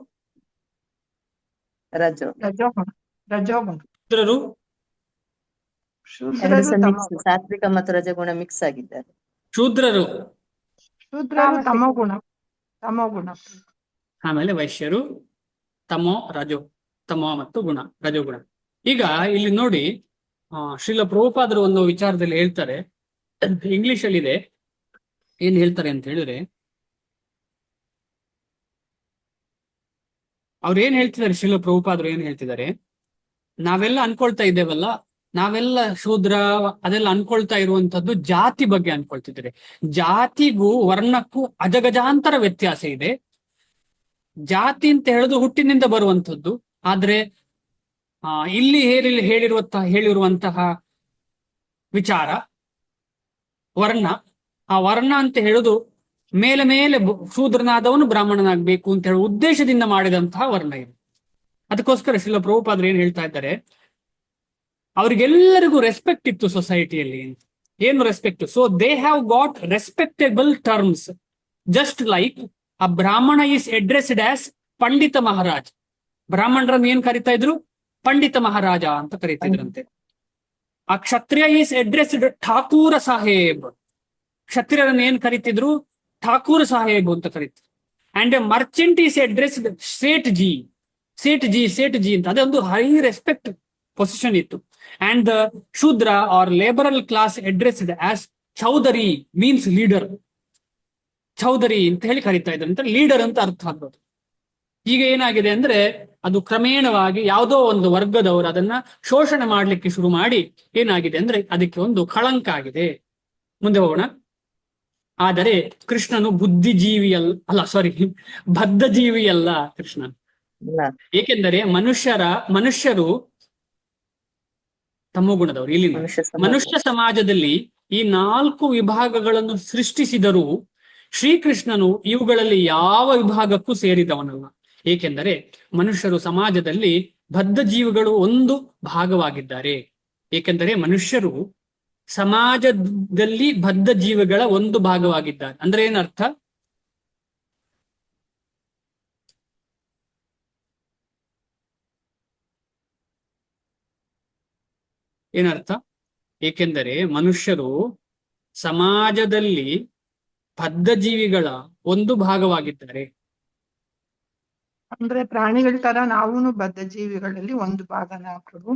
ರಜೋ. ರಜೋಗುಣ. ರಜೋಗುಣ. ಶೂದ್ರರು ಶೂದ್ರರು ತಮೋಗುಣ. ಸಾತ್ವಿಕ ಮತ್ತು ರಜಗುಣ ಮಿಕ್ಸ್ ಆಗಿದ್ದಾರೆ. ಶೂದ್ರರು ಶೂದ್ರರು ತಮೋಗುಣ. ತಮೋಗುಣ. ಆಮೇಲೆ ವೈಶ್ಯರು ತಮೋ ಮತ್ತು ಗುಣ, ರಜೋಗುಣ. ಈಗ ಇಲ್ಲಿ ನೋಡಿ, ಶ್ರೀಲ ಪ್ರಭುಪಾದರು ಒಂದು ವಿಚಾರದಲ್ಲಿ ಹೇಳ್ತಾರೆ, ಇಂಗ್ಲಿಷ್ ಅಲ್ಲಿ ಇದೆ. ಏನ್ ಹೇಳ್ತಾರೆ ಅಂತ ಹೇಳಿದ್ರೆ, ಅವ್ರು ಏನ್ ಹೇಳ್ತಿದ್ದಾರೆ, ಶ್ರೀಲ ಪ್ರಭುಪಾದರು ಏನ್ ಹೇಳ್ತಿದ್ದಾರೆ, ನಾವೆಲ್ಲ ಅನ್ಕೊಳ್ತಾ ಇದ್ದೇವಲ್ಲ, ನಾವೆಲ್ಲ ಶೂದ್ರ ಅದೆಲ್ಲ ಅನ್ಕೊಳ್ತಾ ಇರುವಂತದ್ದು ಜಾತಿ ಬಗ್ಗೆ ಅನ್ಕೊಳ್ತಿದ್ದಾರೆ. ಜಾತಿಗೂ ವರ್ಣಕ್ಕೂ ಅಜಗಜಾಂತರ ವ್ಯತ್ಯಾಸ ಇದೆ. ಜಾತಿ ಅಂತ ಹೇಳೋದು ಹುಟ್ಟಿನಿಂದ ಬರುವಂಥದ್ದು. ಆದ್ರೆ ಇಲ್ಲಿ ಹೇಳಿರುವಂತಹ ವಿಚಾರ ವರ್ಣ. ಆ ವರ್ಣ ಅಂತ ಹೇಳುದು ಮೇಲೆ ಮೇಲೆ ಶೂದ್ರನಾದವನು ಬ್ರಾಹ್ಮಣನಾಗಬೇಕು ಅಂತ ಹೇಳುವ ಉದ್ದೇಶದಿಂದ ಮಾಡಿದಂತಹ ವರ್ಣ ಇದು. ಅದಕ್ಕೋಸ್ಕರ ಶ್ರೀಲ ಪ್ರಭುಪಾದರು ಏನ್ ಹೇಳ್ತಾ ಇದ್ದಾರೆ, ಅವರಿಗೆಲ್ಲರಿಗೂ ರೆಸ್ಪೆಕ್ಟ್ ಇತ್ತು ಸೊಸೈಟಿಯಲ್ಲಿ. ಏನು respect? So they have got respectable terms, just like a Brahmin is addressed as Pandit Maharaj. ಬ್ರಾಹ್ಮಣರನ್ನು ಏನ್ ಕರಿತಾ ಇದ್ರು? ಪಂಡಿತ ಮಹಾರಾಜ ಅಂತ ಕರೀತಾ ಇದ್ರಂತೆ. A Kshatriya is addressed Thakur Saheb. ಕ್ಷತ್ರಿಯರನ್ನು ಏನ್ ಕರಿತಿದ್ರು? ಠಾಕೂರ್ ಸಾಹೇಬ್ ಅಂತ ಕರೀತಾರೆ. And a merchant is addressed Seth ji ಅಂತ. ಅದೊಂದು ಹೈ ರೆಸ್ಪೆಕ್ಟ್ ಪೊಸಿಷನ್ ಇತ್ತು. And the Shudra or labourer class addressed as Chaudhary, means leader. Chaudhary ಅಂತ ಹೇಳಿ ಕರೀತಾ ಇದ್ರಂತೆ, ಲೀಡರ್ ಅಂತ ಅರ್ಥ ಆಗ್ಬೋದು. ಈಗ ಏನಾಗಿದೆ ಅಂದ್ರೆ, ಅದು ಕ್ರಮೇಣವಾಗಿ ಯಾವುದೋ ಒಂದು ವರ್ಗದವರು ಅದನ್ನ ಶೋಷಣೆ ಮಾಡ್ಲಿಕ್ಕೆ ಶುರು ಮಾಡಿ ಏನಾಗಿದೆ ಅಂದ್ರೆ ಅದಕ್ಕೆ ಒಂದು ಕಳಂಕ ಆಗಿದೆ. ಮುಂದೆ ಹೋಗೋಣ. ಆದರೆ ಕೃಷ್ಣನು ಬದ್ಧಜೀವಿಯಲ್ಲ ಕೃಷ್ಣ. ಏಕೆಂದರೆ ಮನುಷ್ಯರು ತಮೋಗುಣದವರು. ಇಲ್ಲಿ ಮನುಷ್ಯ ಸಮಾಜದಲ್ಲಿ ಈ 4 ವಿಭಾಗಗಳನ್ನು ಸೃಷ್ಟಿಸಿದರೂ ಶ್ರೀಕೃಷ್ಣನು ಇವುಗಳಲ್ಲಿ ಯಾವ ವಿಭಾಗಕ್ಕೂ ಸೇರಿದವನಲ್ಲ. ಏಕೆಂದರೆ ಮನುಷ್ಯರು ಸಮಾಜದಲ್ಲಿ ಬದ್ಧ ಜೀವಿಗಳು ಒಂದು ಭಾಗವಾಗಿದ್ದಾರೆ. ಏಕೆಂದರೆ ಮನುಷ್ಯರು ಸಮಾಜದಲ್ಲಿ ಬದ್ಧ ಜೀವಿಗಳ ಒಂದು ಭಾಗವಾಗಿದ್ದಾರೆ. ಅಂದ್ರೆ ಏನರ್ಥ? ಏನರ್ಥ? ಏಕೆಂದರೆ ಮನುಷ್ಯರು ಸಮಾಜದಲ್ಲಿ ಬದ್ಧ ಜೀವಿಗಳ ಒಂದು ಭಾಗವಾಗಿದ್ದಾರೆ. ಅಂದ್ರೆ ಪ್ರಾಣಿಗಳ ತರ ನಾವೂನು ಬದ್ಧ ಜೀವಿಗಳಲ್ಲಿ ಒಂದು ಭಾಗನ ಪ್ರಭು.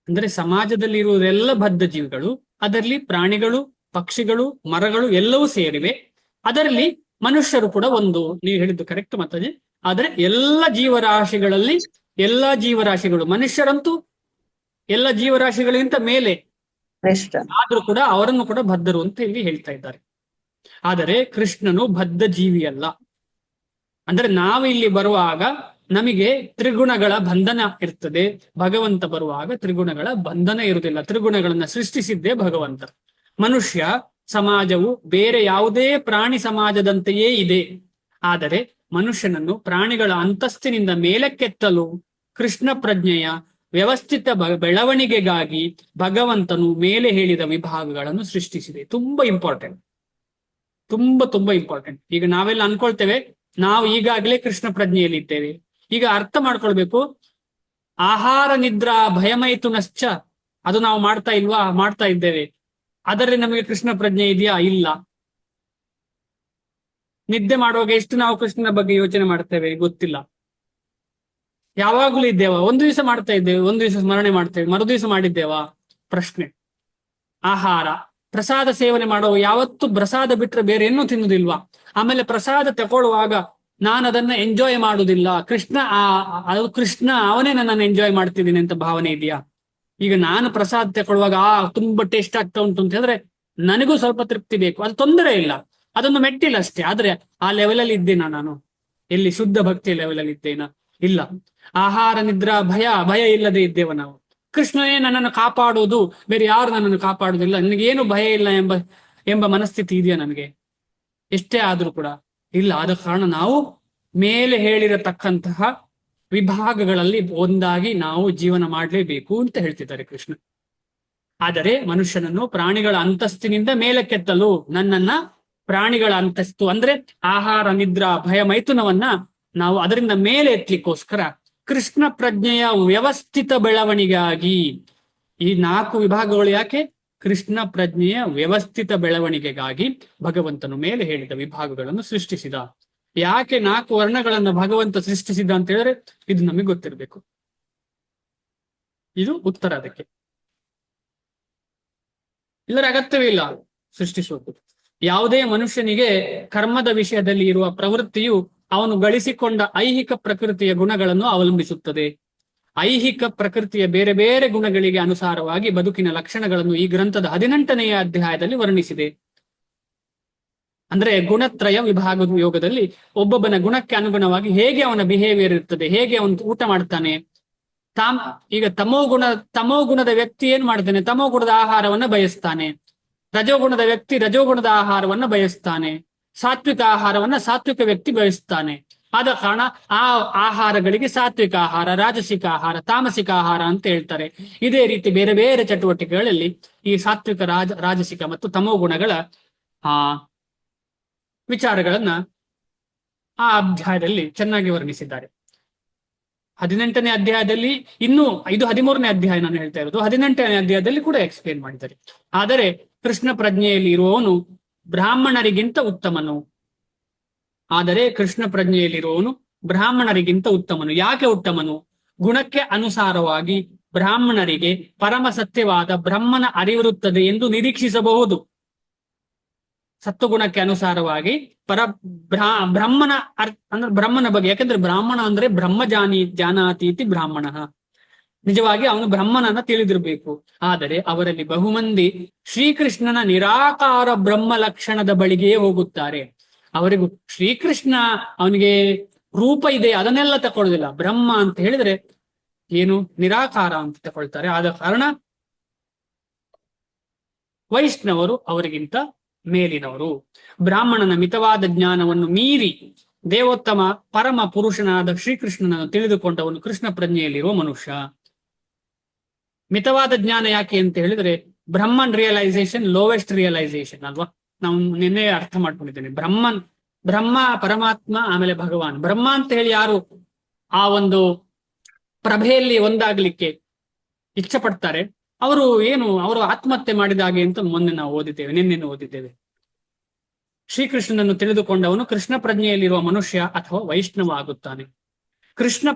ಅಂದ್ರೆ ಸಮಾಜದಲ್ಲಿ ಇರುವುದೆಲ್ಲ ಬದ್ಧ ಜೀವಿಗಳು, ಅದರಲ್ಲಿ ಪ್ರಾಣಿಗಳು, ಪಕ್ಷಿಗಳು, ಮರಗಳು ಎಲ್ಲವೂ ಸೇರಿವೆ. ಅದರಲ್ಲಿ ಮನುಷ್ಯರು ಕೂಡ ಒಂದು. ನೀವು ಹೇಳಿದ್ದು ಕರೆಕ್ಟ್ ಮಾತಾಜಿ. ಆದ್ರೆ ಎಲ್ಲ ಜೀವರಾಶಿಗಳು ಮನುಷ್ಯರಂತೂ ಎಲ್ಲ ಜೀವರಾಶಿಗಳಿಗಿಂತ ಮೇಲೆ, ಆದ್ರೂ ಕೂಡ ಅವರನ್ನು ಕೂಡ ಬದ್ಧರು ಅಂತ ಇಲ್ಲಿ ಹೇಳ್ತಾ ಇದ್ದಾರೆ. ಆದರೆ ಕೃಷ್ಣನು ಬದ್ಧ ಜೀವಿಯಲ್ಲ. ಅಂದ್ರೆ ನಾವು ಇಲ್ಲಿ ಬರುವಾಗ ನಮಗೆ ತ್ರಿಗುಣಗಳ ಬಂಧನ ಇರ್ತದೆ. ಭಗವಂತ ಬರುವಾಗ ತ್ರಿಗುಣಗಳ ಬಂಧನ ಇರುವುದಿಲ್ಲ. ತ್ರಿಗುಣಗಳನ್ನ ಸೃಷ್ಟಿಸಿದ್ದೇ ಭಗವಂತ. ಮನುಷ್ಯ ಸಮಾಜವು ಬೇರೆ ಯಾವುದೇ ಪ್ರಾಣಿ ಸಮಾಜದಂತೆಯೇ ಇದೆ. ಆದರೆ ಮನುಷ್ಯನನ್ನು ಪ್ರಾಣಿಗಳ ಅಂತಸ್ತಿನಿಂದ ಮೇಲಕ್ಕೆತ್ತಲು ಕೃಷ್ಣ ಪ್ರಜ್ಞೆಯ ವ್ಯವಸ್ಥಿತ ಬೆಳವಣಿಗೆಗಾಗಿ ಭಗವಂತನು ಮೇಲೆ ಹೇಳಿದ ವಿಭಾಗಗಳನ್ನು ಸೃಷ್ಟಿಸಿದೆ. ತುಂಬಾ ಇಂಪಾರ್ಟೆಂಟ್, ತುಂಬಾ ಇಂಪಾರ್ಟೆಂಟ್. ಈಗ ನಾವೆಲ್ಲ ಅನ್ಕೊಳ್ತೇವೆ ನಾವು ಈಗಾಗಲೇ ಕೃಷ್ಣ ಪ್ರಜ್ಞೆಯಲ್ಲಿ ಇದ್ದೇವೆ. ಈಗ ಅರ್ಥ ಮಾಡ್ಕೊಳ್ಬೇಕು, ಆಹಾರ ನಿದ್ರಾ ಭಯಮೈಥುನಶ್ಚ ಅದು ನಾವು ಮಾಡ್ತಾ ಇಲ್ವಾ? ಮಾಡ್ತಾ ಇದ್ದೇವೆ. ಅದರಲ್ಲಿ ನಮಗೆ ಕೃಷ್ಣ ಪ್ರಜ್ಞೆ ಇದೆಯಾ? ಇಲ್ಲ. ನಿದ್ದೆ ಮಾಡುವಾಗ ಎಷ್ಟು ನಾವು ಕೃಷ್ಣನ ಬಗ್ಗೆ ಯೋಚನೆ ಮಾಡ್ತೇವೆ? ಗೊತ್ತಿಲ್ಲ. ಯಾವಾಗಲೂ ಇದ್ದೇವಾ? ಒಂದು ದಿವಸ ಮಾಡ್ತಾ ಇದ್ದೇವೆ, ಒಂದು ದಿವಸ ಸ್ಮರಣೆ ಮಾಡ್ತೇವೆ, ಮರು ದಿವಸ ಮಾಡಿದ್ದೇವಾ? ಪ್ರಶ್ನೆ. ಆಹಾರ ಪ್ರಸಾದ ಸೇವನೆ ಮಾಡುವ ಯಾವತ್ತು ಪ್ರಸಾದ ಬಿಟ್ರೆ ಬೇರೆ ಏನೂ ತಿನ್ನುವುದಿಲ್ವಾ? ಆಮೇಲೆ ಪ್ರಸಾದ ತಗೊಳ್ಳುವಾಗ ನಾನು ಅದನ್ನ ಎಂಜಾಯ್ ಮಾಡುವುದಿಲ್ಲ, ಅದು ಕೃಷ್ಣ ಅವನೇ ನನ್ನನ್ನು ಎಂಜಾಯ್ ಮಾಡ್ತಿದ್ದೀನಿ ಅಂತ ಭಾವನೆ ಇದೆಯಾ? ಈಗ ನಾನು ಪ್ರಸಾದ ತಗೊಳ್ಳುವಾಗ ತುಂಬಾ ಟೇಸ್ಟ್ ಆಗ್ತಾ ಉಂಟು ಅಂತ ಹೇಳಿದ್ರೆ ನನಗೂ ಸ್ವಲ್ಪ ತೃಪ್ತಿ ಬೇಕು, ಅದು ತೊಂದರೆ ಇಲ್ಲ, ಅದೊಂದು ಮೆಟ್ಟಿಲ್ಲ ಅಷ್ಟೇ. ಆದ್ರೆ ಆ ಲೆವೆಲಲ್ಲಿ ಇದ್ದೇನಾ ನಾನು? ಎಲ್ಲಿ ಶುದ್ಧ ಭಕ್ತಿಯ ಲೆವೆಲಲ್ಲಿ ಇದ್ದೇನಾ? ಇಲ್ಲ. ಆಹಾರ ನಿದ್ರಾ ಭಯ ಇಲ್ಲದೆ ಇದ್ದೇವ ನಾವು. ಕೃಷ್ಣನೇ ನನ್ನನ್ನು ಕಾಪಾಡುವುದು, ಬೇರೆ ಯಾರು ನನ್ನನ್ನು ಕಾಪಾಡುವುದಿಲ್ಲ, ನನಗೇನು ಭಯ ಇಲ್ಲ ಎಂಬ ಮನಸ್ಥಿತಿ ಇದೆಯಾ ನನಗೆ? ಎಷ್ಟೇ ಆದ್ರೂ ಕೂಡ ಇಲ್ಲ. ಆದ ಕಾರಣ ನಾವು ಮೇಲೆ ಹೇಳಿರತಕ್ಕಂತಹ ವಿಭಾಗಗಳಲ್ಲಿ ಒಂದಾಗಿ ನಾವು ಜೀವನ ಮಾಡಲೇಬೇಕು ಅಂತ ಹೇಳ್ತಿದ್ದಾರೆ ಕೃಷ್ಣ. ಆದರೆ ಮನುಷ್ಯನನ್ನು ಪ್ರಾಣಿಗಳ ಅಂತಸ್ತಿನಿಂದ ಮೇಲಕ್ಕೆತ್ತಲು, ನನ್ನನ್ನ ಪ್ರಾಣಿಗಳ ಅಂತಸ್ತು ಅಂದ್ರೆ ಆಹಾರ ನಿದ್ರಾ ಭಯ ಮೈಥುನವನ್ನ ನಾವು ಅದರಿಂದ ಮೇಲೆ ಎತ್ತಲಿಕ್ಕೋಸ್ಕರ ಕೃಷ್ಣ ಪ್ರಜ್ಞೆಯ ವ್ಯವಸ್ಥಿತ ಬೆಳವಣಿಗೆಗಾಗಿ ಈ 4 ವಿಭಾಗಗಳು ಯಾಕೆ? ಕೃಷ್ಣ ಪ್ರಜ್ಞೆಯ ವ್ಯವಸ್ಥಿತ ಬೆಳವಣಿಗೆಗಾಗಿ ಭಗವಂತನು ಮೇಲೆ ಹೇಳಿದ ವಿಭಾಗಗಳನ್ನು ಸೃಷ್ಟಿಸಿದ. ಯಾಕೆ 4 ವರ್ಣಗಳನ್ನು ಭಗವಂತ ಸೃಷ್ಟಿಸಿದ ಅಂತ ಹೇಳಿದ್ರೆ ಇದು ನಮಗೆ ಗೊತ್ತಿರಬೇಕು. ಇದು ಉತ್ತರ ಅದಕ್ಕೆ. ಇದರ ಅಗತ್ಯವೇ ಇಲ್ಲ ಸೃಷ್ಟಿಸುವುದು. ಯಾವುದೇ ಮನುಷ್ಯನಿಗೆ ಕರ್ಮದ ವಿಷಯದಲ್ಲಿ ಇರುವ ಪ್ರವೃತ್ತಿಯು ಅವನು ಗಳಿಸಿಕೊಂಡ ಐಹಿಕ ಪ್ರಕೃತಿಯ ಗುಣಗಳನ್ನು ಅವಲಂಬಿಸುತ್ತದೆ. ಐಹಿಕ ಪ್ರಕೃತಿಯ ಬೇರೆ ಬೇರೆ ಗುಣಗಳಿಗೆ ಅನುಸಾರವಾಗಿ ಬದುಕಿನ ಲಕ್ಷಣಗಳನ್ನು ಈ ಗ್ರಂಥದ 18ನೆಯ ಅಧ್ಯಾಯದಲ್ಲಿ ವರ್ಣಿಸಿದೆ. ಅಂದ್ರೆ ಗುಣತ್ರಯ ವಿಭಾಗ ಯೋಗದಲ್ಲಿ ಒಬ್ಬೊಬ್ಬನ ಗುಣಕ್ಕೆ ಅನುಗುಣವಾಗಿ ಹೇಗೆ ಅವನ ಬಿಹೇವಿಯರ್ ಇರ್ತದೆ, ಹೇಗೆ ಅವನು ಊಟ ಮಾಡ್ತಾನೆ. ಈಗ ತಮೋ ಗುಣದ ವ್ಯಕ್ತಿ ಏನ್ ಮಾಡ್ತಾನೆ? ತಮೋ ಗುಣದ ಆಹಾರವನ್ನ ಬಯಸ್ತಾನೆ. ರಜೋಗುಣದ ವ್ಯಕ್ತಿ ರಜೋಗುಣದ ಆಹಾರವನ್ನ ಬಯಸ್ತಾನೆ. ಸಾತ್ವಿಕ ಆಹಾರವನ್ನ ಸಾತ್ವಿಕ ವ್ಯಕ್ತಿ ಬಯಸ್ತಾನೆ. ಆದ ಕಾರಣ ಆ ಆಹಾರಗಳಿಗೆ ಸಾತ್ವಿಕ ಆಹಾರ, ರಾಜಸಿಕ ಆಹಾರ, ತಾಮಸಿಕ ಆಹಾರ ಅಂತ ಹೇಳ್ತಾರೆ. ಇದೇ ರೀತಿ ಬೇರೆ ಬೇರೆ ಚಟುವಟಿಕೆಗಳಲ್ಲಿ ಈ ಸಾತ್ವಿಕ ರಾಜಸಿಕ ಮತ್ತು ತಮೋ ಗುಣಗಳ ವಿಚಾರಗಳನ್ನ ಆ ಅಧ್ಯಾಯದಲ್ಲಿ ಚೆನ್ನಾಗಿ ವರ್ಣಿಸಿದ್ದಾರೆ. 18ನೇ ಅಧ್ಯಾಯದಲ್ಲಿ ಇದು 13ನೇ ಅಧ್ಯಾಯ ನಾನು ಹೇಳ್ತಾ ಇರೋದು. 18ನೇ ಅಧ್ಯಾಯದಲ್ಲಿ ಕೂಡ ಎಕ್ಸ್ಪ್ಲೇನ್ ಮಾಡಿದ್ದಾರೆ. ಆದರೆ ಕೃಷ್ಣ ಪ್ರಜ್ಞೆಯಲ್ಲಿ ಇರುವವನು ಬ್ರಾಹ್ಮಣರಿಗಿಂತ ಉತ್ತಮನು. ಬ್ರಾಹ್ಮಣರಿಗಿಂತ ಉತ್ತಮನು. ಯಾಕೆ ಉತ್ತಮನು? ಗುಣಕ್ಕೆ ಅನುಸಾರವಾಗಿ ಬ್ರಾಹ್ಮಣರಿಗೆ ಪರಮ ಸತ್ಯವಾದ ಬ್ರಹ್ಮನ ಅರಿವಿರುತ್ತದೆ ಎಂದು ನಿರೀಕ್ಷಿಸಬಹುದು. ಸತ್ವಗುಣಕ್ಕೆ ಅನುಸಾರವಾಗಿ ಬ್ರಹ್ಮನ ಅಂದ್ರೆ ಬ್ರಹ್ಮನ ಬಗ್ಗೆ. ಯಾಕಂದ್ರೆ ಬ್ರಾಹ್ಮಣ ಅಂದ್ರೆ ಜಾನಾತಿ ಇತಿ ಬ್ರಾಹ್ಮಣ. ನಿಜವಾಗಿ ಅವನು ಬ್ರಹ್ಮನನ್ನ ತಿಳಿದಿರ್ಬೇಕು. ಆದರೆ ಅವರಲ್ಲಿ ಬಹುಮಂದಿ ಶ್ರೀಕೃಷ್ಣನ ನಿರಾಕಾರ ಬ್ರಹ್ಮ ಲಕ್ಷಣದ ಬಳಿಗೆಯೇ ಹೋಗುತ್ತಾರೆ. ಅವರಿಗೂ ಶ್ರೀಕೃಷ್ಣ ಅವನಿಗೆ ರೂಪ ಇದೆ ಅದನ್ನೆಲ್ಲ ತಕೊಳ್ಳುದಿಲ್ಲ. ಬ್ರಹ್ಮ ಅಂತ ಹೇಳಿದ್ರೆ ಏನು? ನಿರಾಕಾರ ಅಂತ ತಗೊಳ್ತಾರೆ. ಆದ ಕಾರಣ ವೈಷ್ಣವರು ಅವರಿಗಿಂತ ಮೇಲಿನವರು. ಬ್ರಾಹ್ಮಣನ ಮಿತವಾದ ಜ್ಞಾನವನ್ನು ಮೀರಿ ದೇವೋತ್ತಮ ಪರಮ ಪುರುಷನಾದ ಶ್ರೀಕೃಷ್ಣನನ್ನು ತಿಳಿದುಕೊಂಡವನು ಕೃಷ್ಣ ಪ್ರಜ್ಞೆಯಲ್ಲಿರುವ ಮನುಷ್ಯ. ಮಿತವಾದ ಜ್ಞಾನ ಯಾಕೆ ಅಂತ ಹೇಳಿದ್ರೆ ಬ್ರಹ್ಮನ್ ರಿಯಲೈಸೇಷನ್ ಲೋವೆಸ್ಟ್ ರಿಯಲೈಸೇಷನ್ ಅಲ್ವಾ? ನಾವು ನಿನ್ನೆ ಅರ್ಥ ಮಾಡ್ಕೊಂಡಿದ್ದೇನೆ. ಬ್ರಹ್ಮ ಪರಮಾತ್ಮ, ಆಮೇಲೆ ಭಗವಾನ್. ಬ್ರಹ್ಮ ಅಂತ ಹೇಳಿ ಯಾರು ಆ ಒಂದು ಪ್ರಭೆಯಲ್ಲಿ ಒಂದಾಗ್ಲಿಕ್ಕೆ ಇಚ್ಛೆ ಪಡ್ತಾರೆ ಅವರು ಆತ್ಮಹತ್ಯೆ ಮಾಡಿದ ಹಾಗೆ ಅಂತ ನಿನ್ನೆ ಓದಿದ್ದೇವೆ. ಶ್ರೀಕೃಷ್ಣನನ್ನು ತಿಳಿದುಕೊಂಡವನು ಕೃಷ್ಣ ಪ್ರಜ್ಞೆಯಲ್ಲಿರುವ ಮನುಷ್ಯ ಅಥವಾ ವೈಷ್ಣವ ಆಗುತ್ತಾನೆ. ಕೃಷ್ಣ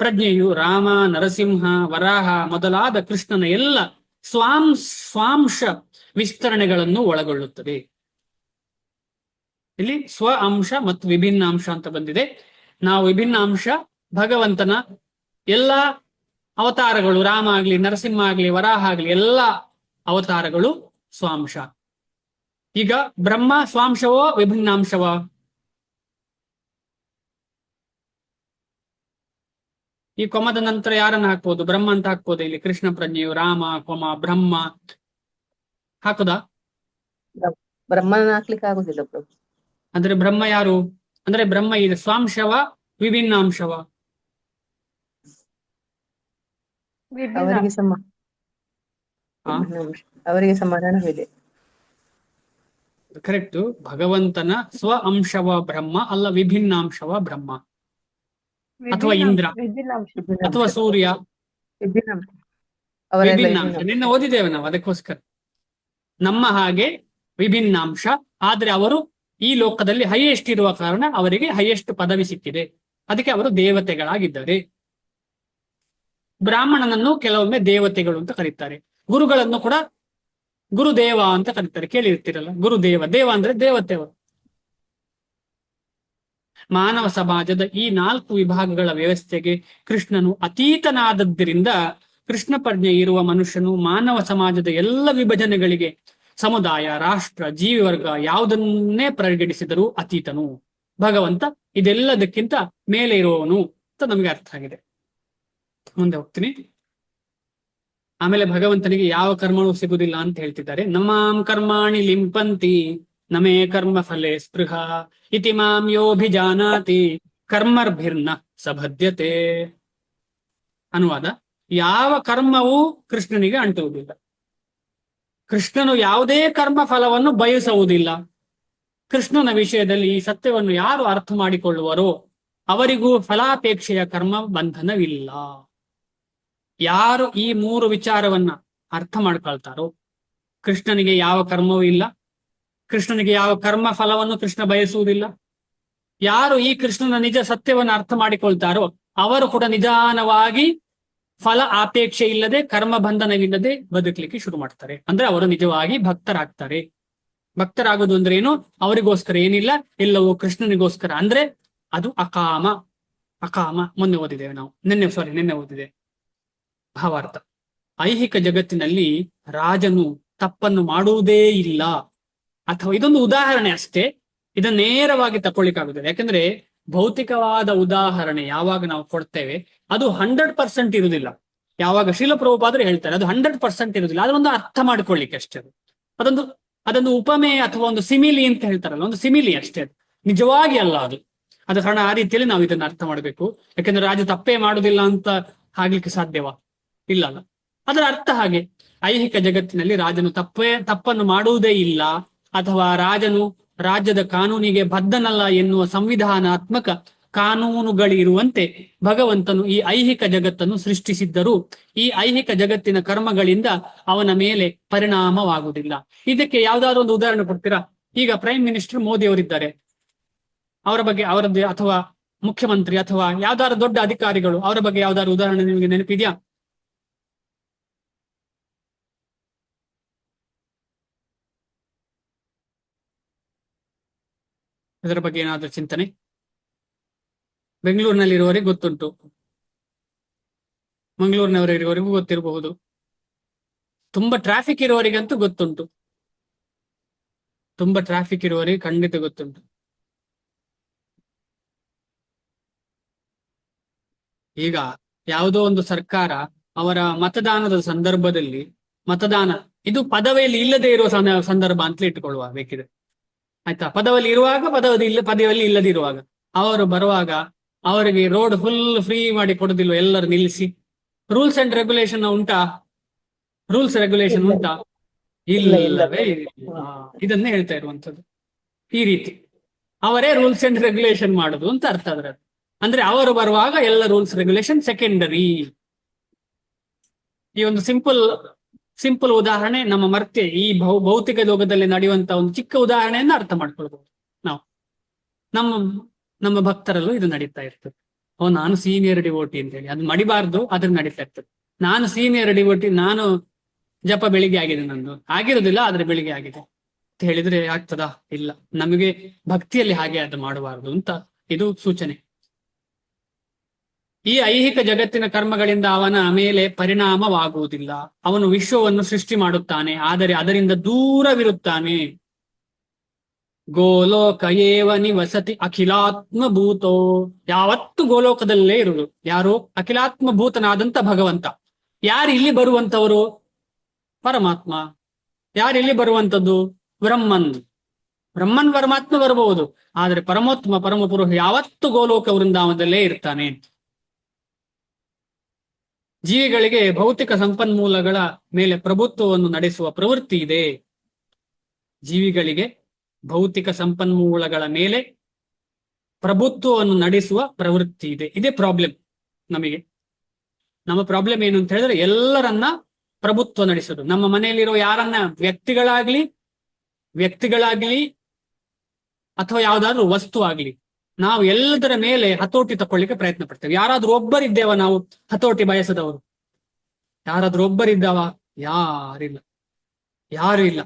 ಪ್ರಜ್ಞೆಯು ರಾಮ, ನರಸಿಂಹ, ವರಾಹ ಮೊದಲಾದ ಕೃಷ್ಣನ ಎಲ್ಲ ಸ್ವಾಂಶ ವಿಸ್ತರಣೆಗಳನ್ನು ಒಳಗೊಳ್ಳುತ್ತದೆ. ಇಲ್ಲಿ ಸ್ವ ಅಂಶ ಮತ್ತು ವಿಭಿನ್ನ ಅಂಶ ಅಂತ ಬಂದಿದೆ. ನಾವು ವಿಭಿನ್ನ ಅಂಶ ಭಗವಂತನ ಎಲ್ಲ ಅವತಾರಗಳು, ರಾಮ ಆಗ್ಲಿ, ನರಸಿಂಹ ಆಗ್ಲಿ, ವರಾಹ ಆಗ್ಲಿ, ಎಲ್ಲ ಅವತಾರಗಳು ಸ್ವಾಂಶ. ಈಗ ಬ್ರಹ್ಮ ಸ್ವಾಂಶವೋ ವಿಭಿನ್ನಾಂಶವೋ? ಈ ಕೊಮದ ನಂತರ ಯಾರನ್ನ ಹಾಕ್ಬೋದು? ಬ್ರಹ್ಮ ಅಂತ ಹಾಕ್ಬೋದು. ಇಲ್ಲಿ ಕೃಷ್ಣ ಪ್ರಜ್ಞೆಯು ರಾಮ, ಬ್ರಹ್ಮ ಹಾಕುದಾ? ಬ್ರಹ್ಮನ ಹಾಕ್ಲಿಕ್ಕೆ ಆಗುದಿಲ್ಲ ಪ್ರಭು. ಅಂದ್ರೆ ಬ್ರಹ್ಮ ಯಾರು? ಅಂದ್ರೆ ಬ್ರಹ್ಮ ಇದೆ ಸ್ವಾಂಶವ ವಿಭಿನ್ನಾಂಶವ? ವಿಭಿನ್ನ ಅವರಿಗೆ ಸಮ ಹಾ ಅವರಿಗೆ ಸಮಾಧಾನವಿದೆ. ಕರೆಕ್ಟ್. ಭಗವಂತನ ಸ್ವ ಅಂಶವ ಬ್ರಹ್ಮ ಅಲ್ಲ ವಿಭಿನ್ನಾಂಶವ ಬ್ರಹ್ಮ, ಅಥವಾ ಇಂದ್ರ, ವಿಭಿನ್ನಾಂಶ ಅಥವಾ ಸೂರ್ಯ. ವಿಭಿನ್ನಾಂಶ. ಅವರೆಲ್ಲ ವಿಭಿನ್ನಾಂಶ ವಿಭಿನ್ನ. ನಿನ್ನೆ ಓದಿದ್ದೇವೆ ನಾವು, ಅದಕ್ಕೋಸ್ಕರ ನಮ್ಮ ಹಾಗೆ ವಿಭಿನ್ನಾಂಶ. ಆದ್ರೆ ಅವರು ಈ ಲೋಕದಲ್ಲಿ ಹೈಯೆಸ್ಟ್ ಇರುವ ಕಾರಣ ಅವರಿಗೆ ಹೈಯೆಸ್ಟ್ ಪದವಿ ಸಿಕ್ಕಿದೆ, ಅದಕ್ಕೆ ಅವರು ದೇವತೆಗಳಾಗಿದ್ದಾರೆ. ಬ್ರಾಹ್ಮಣನನ್ನು ಕೆಲವೊಮ್ಮೆ ದೇವತೆಗಳು ಅಂತ ಕರೀತಾರೆ, ಗುರುಗಳನ್ನು ಕೂಡ ಗುರುದೇವ ಅಂತ ಕರೀತಾರೆ, ಕೇಳಿರ್ತೀರಲ್ಲ ಗುರುದೇವ. ದೇವ ಅಂದ್ರೆ ದೇವತೆಗಳು. ಮಾನವ ಸಮಾಜದ ಈ 4 ವಿಭಾಗಗಳ ವ್ಯವಸ್ಥೆಗೆ ಕೃಷ್ಣನು ಅತೀತನಾದದ್ದರಿಂದ ಕೃಷ್ಣ ಪ್ರಜ್ಞೆ ಇರುವ ಮನುಷ್ಯನು ಮಾನವ ಸಮಾಜದ ಎಲ್ಲ ವಿಭಜನೆಗಳಿಗೆ, ಸಮುದಾಯ, ರಾಷ್ಟ್ರ, ಜೀವಿವರ್ಗ ಯಾವುದನ್ನೇ ಪರಿಗಣಿಸಿದರೂ ಅತೀತನು. ಭಗವಂತ ಇದೆಲ್ಲದಕ್ಕಿಂತ ಮೇಲೆ ಇರುವವನು ಅಂತ ನಮಗೆ ಅರ್ಥ ಆಗಿದೆ. ಮುಂದೆ ಹೋಗ್ತೀನಿ. ಆಮೇಲೆ ಭಗವಂತನಿಗೆ ಯಾವ ಕರ್ಮವೂ ಸಿಗುವುದಿಲ್ಲ ಅಂತ ಹೇಳ್ತಿದ್ದಾರೆ. ನಮಾಂ ಕರ್ಮಾಣಿ ಲಿಂಪಂತಿ ನಮೇ ಕರ್ಮ ಫಲೆ ಸ್ಪೃಹ ಇತಿ ಮಾಂ ಯೋಭಿಜಾನಾತಿ ಕರ್ಮರ್ಭಿರ್ನ ಸಬದ್ಯತೆ. ಅನುವಾದ: ಯಾವ ಕರ್ಮವೂ ಕೃಷ್ಣನಿಗೆ ಅಂಟುವುದಿಲ್ಲ. ಕೃಷ್ಣನು ಯಾವುದೇ ಕರ್ಮ ಫಲವನ್ನು ಬಯಸುವುದಿಲ್ಲ. ಕೃಷ್ಣನ ವಿಷಯದಲ್ಲಿ ಈ ಸತ್ಯವನ್ನು ಯಾರು ಅರ್ಥ ಮಾಡಿಕೊಳ್ಳುವರೋ ಅವರಿಗೂ ಫಲಾಪೇಕ್ಷೆಯ ಕರ್ಮ ಬಂಧನವಿಲ್ಲ. ಯಾರು ಈ 3 ವಿಚಾರವನ್ನ ಅರ್ಥ ಮಾಡ್ಕೊಳ್ತಾರೋ ಕೃಷ್ಣನಿಗೆ ಯಾವ ಕರ್ಮವೂ ಇಲ್ಲ, ಕೃಷ್ಣನಿಗೆ ಯಾವ ಕರ್ಮ ಫಲವನ್ನು ಕೃಷ್ಣ ಬಯಸುವುದಿಲ್ಲ. ಯಾರು ಈ ಕೃಷ್ಣನ ನಿಜ ಸತ್ಯವನ್ನು ಅರ್ಥ ಮಾಡಿಕೊಳ್ತಾರೋ ಅವರು ಕೂಡ ನಿಧಾನವಾಗಿ ಫಲ ಆಪೇಕ್ಷೆ ಇಲ್ಲದೆ ಕರ್ಮ ಬಂಧನವಿಲ್ಲದೆ ಬದುಕಲಿಕ್ಕೆ ಶುರು ಮಾಡ್ತಾರೆ. ಅಂದ್ರೆ ಅವರು ನಿಜವಾಗಿ ಭಕ್ತರಾಗ್ತಾರೆ. ಭಕ್ತರಾಗೋದು ಅಂದ್ರೆ ಏನು? ಅವರಿಗೋಸ್ಕರ ಏನಿಲ್ಲ, ಎಲ್ಲವೂ ಕೃಷ್ಣನಿಗೋಸ್ಕರ. ಅಂದ್ರೆ ಅದು ಅಕಾಮ. ಅಕಾಮ ಮೊನ್ನೆ ಓದಿದ್ದೇವೆ ನಾವು, ನಿನ್ನೆ ಓದಿದೆ. ಭಾವಾರ್ಥ: ಐಹಿಕ ಜಗತ್ತಿನಲ್ಲಿ ರಾಜನು ತಪ್ಪನ್ನು ಮಾಡುವುದೇ ಇಲ್ಲ. ಅಥವಾ ಇದೊಂದು ಉದಾಹರಣೆ ಅಷ್ಟೇ, ಇದನ್ನ ನೇರವಾಗಿ ತಕೊಳ್ಳಿಕ್ಕಾಗುತ್ತದೆ. ಯಾಕಂದ್ರೆ ಭೌತಿಕವಾದ ಉದಾಹರಣೆ ಯಾವಾಗ ನಾವು ಕೊಡ್ತೇವೆ ಅದು 100% ಇರುವುದಿಲ್ಲ. ಯಾವಾಗ ಶೀಲ ಪ್ರಭುಪಾದರು ಹೇಳ್ತಾರೆ ಅದು 100% ಇರುವುದಿಲ್ಲ. ಅದೊಂದು ಅರ್ಥ ಮಾಡ್ಕೊಳ್ಳಿಕ್ಕೆ ಅಷ್ಟೇ. ಅದೊಂದು ಉಪಮೇಯ ಅಥವಾ ಒಂದು ಸಿಮಿಲಿ ಅಂತ ಹೇಳ್ತಾರಲ್ಲ, ಒಂದು ಸಿಮಿಲಿ ಅಷ್ಟೇ, ಅದು ನಿಜವಾಗಿ ಅಲ್ಲ ಅದು. ಅದ ಕಾರಣ ಆ ರೀತಿಯಲ್ಲಿ ನಾವು ಇದನ್ನ ಅರ್ಥ ಮಾಡಬೇಕು. ಯಾಕಂದ್ರೆ ರಾಜ ತಪ್ಪೇ ಮಾಡುದಿಲ್ಲ ಅಂತ ಆಗ್ಲಿಕ್ಕೆ ಸಾಧ್ಯವಾ? ಇಲ್ಲ ಅಲ್ಲ. ಅದರ ಅರ್ಥ ಹಾಗೆ, ಐಹಿಕ ಜಗತ್ತಿನಲ್ಲಿ ರಾಜನು ತಪ್ಪನ್ನು ಮಾಡುವುದೇ ಇಲ್ಲ, ಅಥವಾ ರಾಜನು ರಾಜ್ಯದ ಕಾನೂನಿಗೆ ಬದ್ಧನಲ್ಲ ಎನ್ನುವ ಸಂವಿಧಾನಾತ್ಮಕ ಕಾನೂನುಗಳಿರುವಂತೆ ಭಗವಂತನು ಈ ಐಹಿಕ ಜಗತ್ತನ್ನು ಸೃಷ್ಟಿಸಿದ್ದರೂ ಈ ಐಹಿಕ ಜಗತ್ತಿನ ಕರ್ಮಗಳಿಂದ ಅವನ ಮೇಲೆ ಪರಿಣಾಮವಾಗುವುದಿಲ್ಲ. ಇದಕ್ಕೆ ಯಾವ್ದಾದ್ರು ಒಂದು ಉದಾಹರಣೆ ಕೊಡ್ತೀರಾ? ಈಗ ಪ್ರೈಮ್ ಮಿನಿಸ್ಟರ್ ಮೋದಿ ಅವರಿದ್ದಾರೆ, ಅವರ ಬಗ್ಗೆ ಅವರದ್ದು, ಅಥವಾ ಮುಖ್ಯಮಂತ್ರಿ ಅಥವಾ ಯಾವ್ದಾದ್ರು ದೊಡ್ಡ ಅಧಿಕಾರಿಗಳು, ಅವರ ಬಗ್ಗೆ ಯಾವ್ದಾದ್ರು ಉದಾಹರಣೆ ನಿಮಗೆ ನೆನಪಿದ್ಯಾ? ಇದರ ಬಗ್ಗೆ ಏನಾದ್ರೂ ಚಿಂತನೆ? ಬೆಂಗಳೂರಿನಲ್ಲಿರುವವರಿಗೆ ಗೊತ್ತುಂಟು, ಮಂಗಳೂರಿನವರಿರುವವರಿಗೂ ಗೊತ್ತಿರಬಹುದು, ತುಂಬಾ ಟ್ರಾಫಿಕ್ ಇರುವವರಿಗಂತೂ ಗೊತ್ತುಂಟು. ತುಂಬಾ ಟ್ರಾಫಿಕ್ ಇರುವವರಿಗೆ ಖಂಡಿತ ಗೊತ್ತುಂಟು. ಈಗ ಯಾವುದೋ ಒಂದು ಸರ್ಕಾರ ಅವರ ಮತದಾನದ ಸಂದರ್ಭದಲ್ಲಿ, ಮತದಾನ ಇದು ಪದವಿಯಲ್ಲಿ ಇಲ್ಲದೆ ಇರುವ ಸಂದರ್ಭ ಅಂತ ಇಟ್ಟುಕೊಳ್ಳುವ ಬೇಕಿದೆ, ಆಯ್ತಾ? ಪದವಿಯಲ್ಲಿ ಇರುವಾಗ, ಪದವಿಯಲ್ಲಿ ಇಲ್ಲದಿರುವಾಗ ಅವರು ಬರುವಾಗ ಅವರಿಗೆ ರೋಡ್ ಫುಲ್ ಫ್ರೀ ಮಾಡಿ ಕೊಡುದಿಲ್ವ? ಎಲ್ಲರೂ ನಿಲ್ಲಿಸಿ ರೂಲ್ಸ್ ಅಂಡ್ ರೆಗ್ಯುಲೇಷನ್ ಉಂಟಾ? ರೂಲ್ಸ್ ರೆಗ್ಯುಲೇಷನ್ ಉಂಟಾ? ಇಲ್ಲವೇ ಇಲ್ಲ. ಇದನ್ನೇ ಹೇಳ್ತಾ ಇರುವಂತದ್ದು. ಈ ರೀತಿ ಅವರೇ ರೂಲ್ಸ್ ಅಂಡ್ ರೆಗ್ಯುಲೇಷನ್ ಮಾಡುದು ಅಂತ ಅರ್ಥ ಅದ್ರ. ಅಂದ್ರೆ ಅವರು ಬರುವಾಗ ಎಲ್ಲ ರೂಲ್ಸ್ ರೆಗ್ಯುಲೇಷನ್ ಸೆಕೆಂಡರಿ. ಈ ಒಂದು ಸಿಂಪಲ್ ಉದಾಹರಣೆ ನಮ್ಮ ಮರ್ತ್ಯ ಈ ಭೌತಿಕ ಲೋಕದಲ್ಲಿ ನಡೆಯುವಂತ ಒಂದು ಚಿಕ್ಕ ಉದಾಹರಣೆಯನ್ನ ಅರ್ಥ ಮಾಡ್ಕೊಳ್ಬಹುದು ನಾವು. ನಮ್ಮ ಭಕ್ತರಲ್ಲೂ ಇದು ನಡೀತಾ ಇರ್ತದೆ. ನಾನು ಸೀನಿಯರ್ ಡಿವೋಟಿ ಅಂತ ಹೇಳಿ ಅದು ಮಡಿಬಾರ್ದು, ಅದ್ರ ನಡೀತಾ ಇರ್ತದೆ. ನಾನು ಸೀನಿಯರ್ ಡಿವೋಟಿ, ನಾನು ಜಪ ಬೆಳಿಗ್ಗೆ ಆಗಿದೆ, ನಂದು ಆಗಿರೋದಿಲ್ಲ ಆದ್ರೆ ಬೆಳಿಗ್ಗೆ ಆಗಿದೆ ಅಂತ ಹೇಳಿದ್ರೆ ಆಗ್ತದಾ? ಇಲ್ಲ. ನಮಗೆ ಭಕ್ತಿಯಲ್ಲಿ ಹಾಗೆ ಅದು ಮಾಡಬಾರದು ಅಂತ ಇದು ಸೂಚನೆ. ಈ ಐಹಿಕ ಜಗತ್ತಿನ ಕರ್ಮಗಳಿಂದ ಅವನ ಮೇಲೆ ಪರಿಣಾಮವಾಗುವುದಿಲ್ಲ. ಅವನು ವಿಶ್ವವನ್ನು ಸೃಷ್ಟಿ ಮಾಡುತ್ತಾನೆ, ಆದರೆ ಅದರಿಂದ ದೂರವಿರುತ್ತಾನೆ. ಗೋಲೋಕ ಏವ ನಿವಸತಿ ಅಖಿಲಾತ್ಮ ಭೂತೋ. ಯಾವತ್ತು ಗೋಲೋಕದಲ್ಲೇ ಇರುವುದು ಯಾರು? ಅಖಿಲಾತ್ಮ ಭೂತನಾದಂತ ಭಗವಂತ. ಯಾರು ಇಲ್ಲಿ ಬರುವಂತವರು? ಪರಮಾತ್ಮ. ಯಾರು ಇಲ್ಲಿ ಬರುವಂತದ್ದು? ಬ್ರಹ್ಮನ್. ಬ್ರಹ್ಮನ್ ಪರಮಾತ್ಮ ಬರಬಹುದು, ಆದರೆ ಪರಮೋತ್ತಮ ಪರಮಪುರುಷ ಯಾವತ್ತು ಗೋಲೋಕ ವೃಂದಾವನದಲ್ಲೇ ಇರ್ತಾನೆ. ಜೀವಿಗಳಿಗೆ ಭೌತಿಕ ಸಂಪನ್ಮೂಲಗಳ ಮೇಲೆ ಪ್ರಭುತ್ವವನ್ನು ನಡೆಸುವ ಪ್ರವೃತ್ತಿ ಇದೆ. ಜೀವಿಗಳಿಗೆ ಭೌತಿಕ ಸಂಪನ್ಮೂಲಗಳ ಮೇಲೆ ಪ್ರಭುತ್ವವನ್ನು ನಡೆಸುವ ಪ್ರವೃತ್ತಿ ಇದೆ. ಇದೇ ಪ್ರಾಬ್ಲಮ್ ನಮಗೆ. ನಮ್ಮ ಪ್ರಾಬ್ಲಮ್ ಏನು ಅಂತ ಹೇಳಿದ್ರೆ, ಎಲ್ಲರನ್ನ ಪ್ರಭುತ್ವ ನಡೆಸೋದು. ನಮ್ಮ ಮನೆಯಲ್ಲಿರೋ ಯಾರನ್ನ ವ್ಯಕ್ತಿಗಳಾಗ್ಲಿ ಅಥವಾ ಯಾವ್ದಾದ್ರು ವಸ್ತು ಆಗ್ಲಿ, ನಾವು ಎಲ್ಲದರ ಮೇಲೆ ಹತೋಟಿ ತಕೊಳ್ಳಿಕ್ಕೆ ಪ್ರಯತ್ನ ಪಡ್ತೇವೆ. ಯಾರಾದ್ರೂ ಒಬ್ಬರಿದ್ದೇವ ನಾವು ಹತೋಟಿ ಬಯಸದವರು? ಯಾರಾದ್ರೂ ಒಬ್ಬರಿದ್ದಾವ? ಯಾರು ಇಲ್ಲ.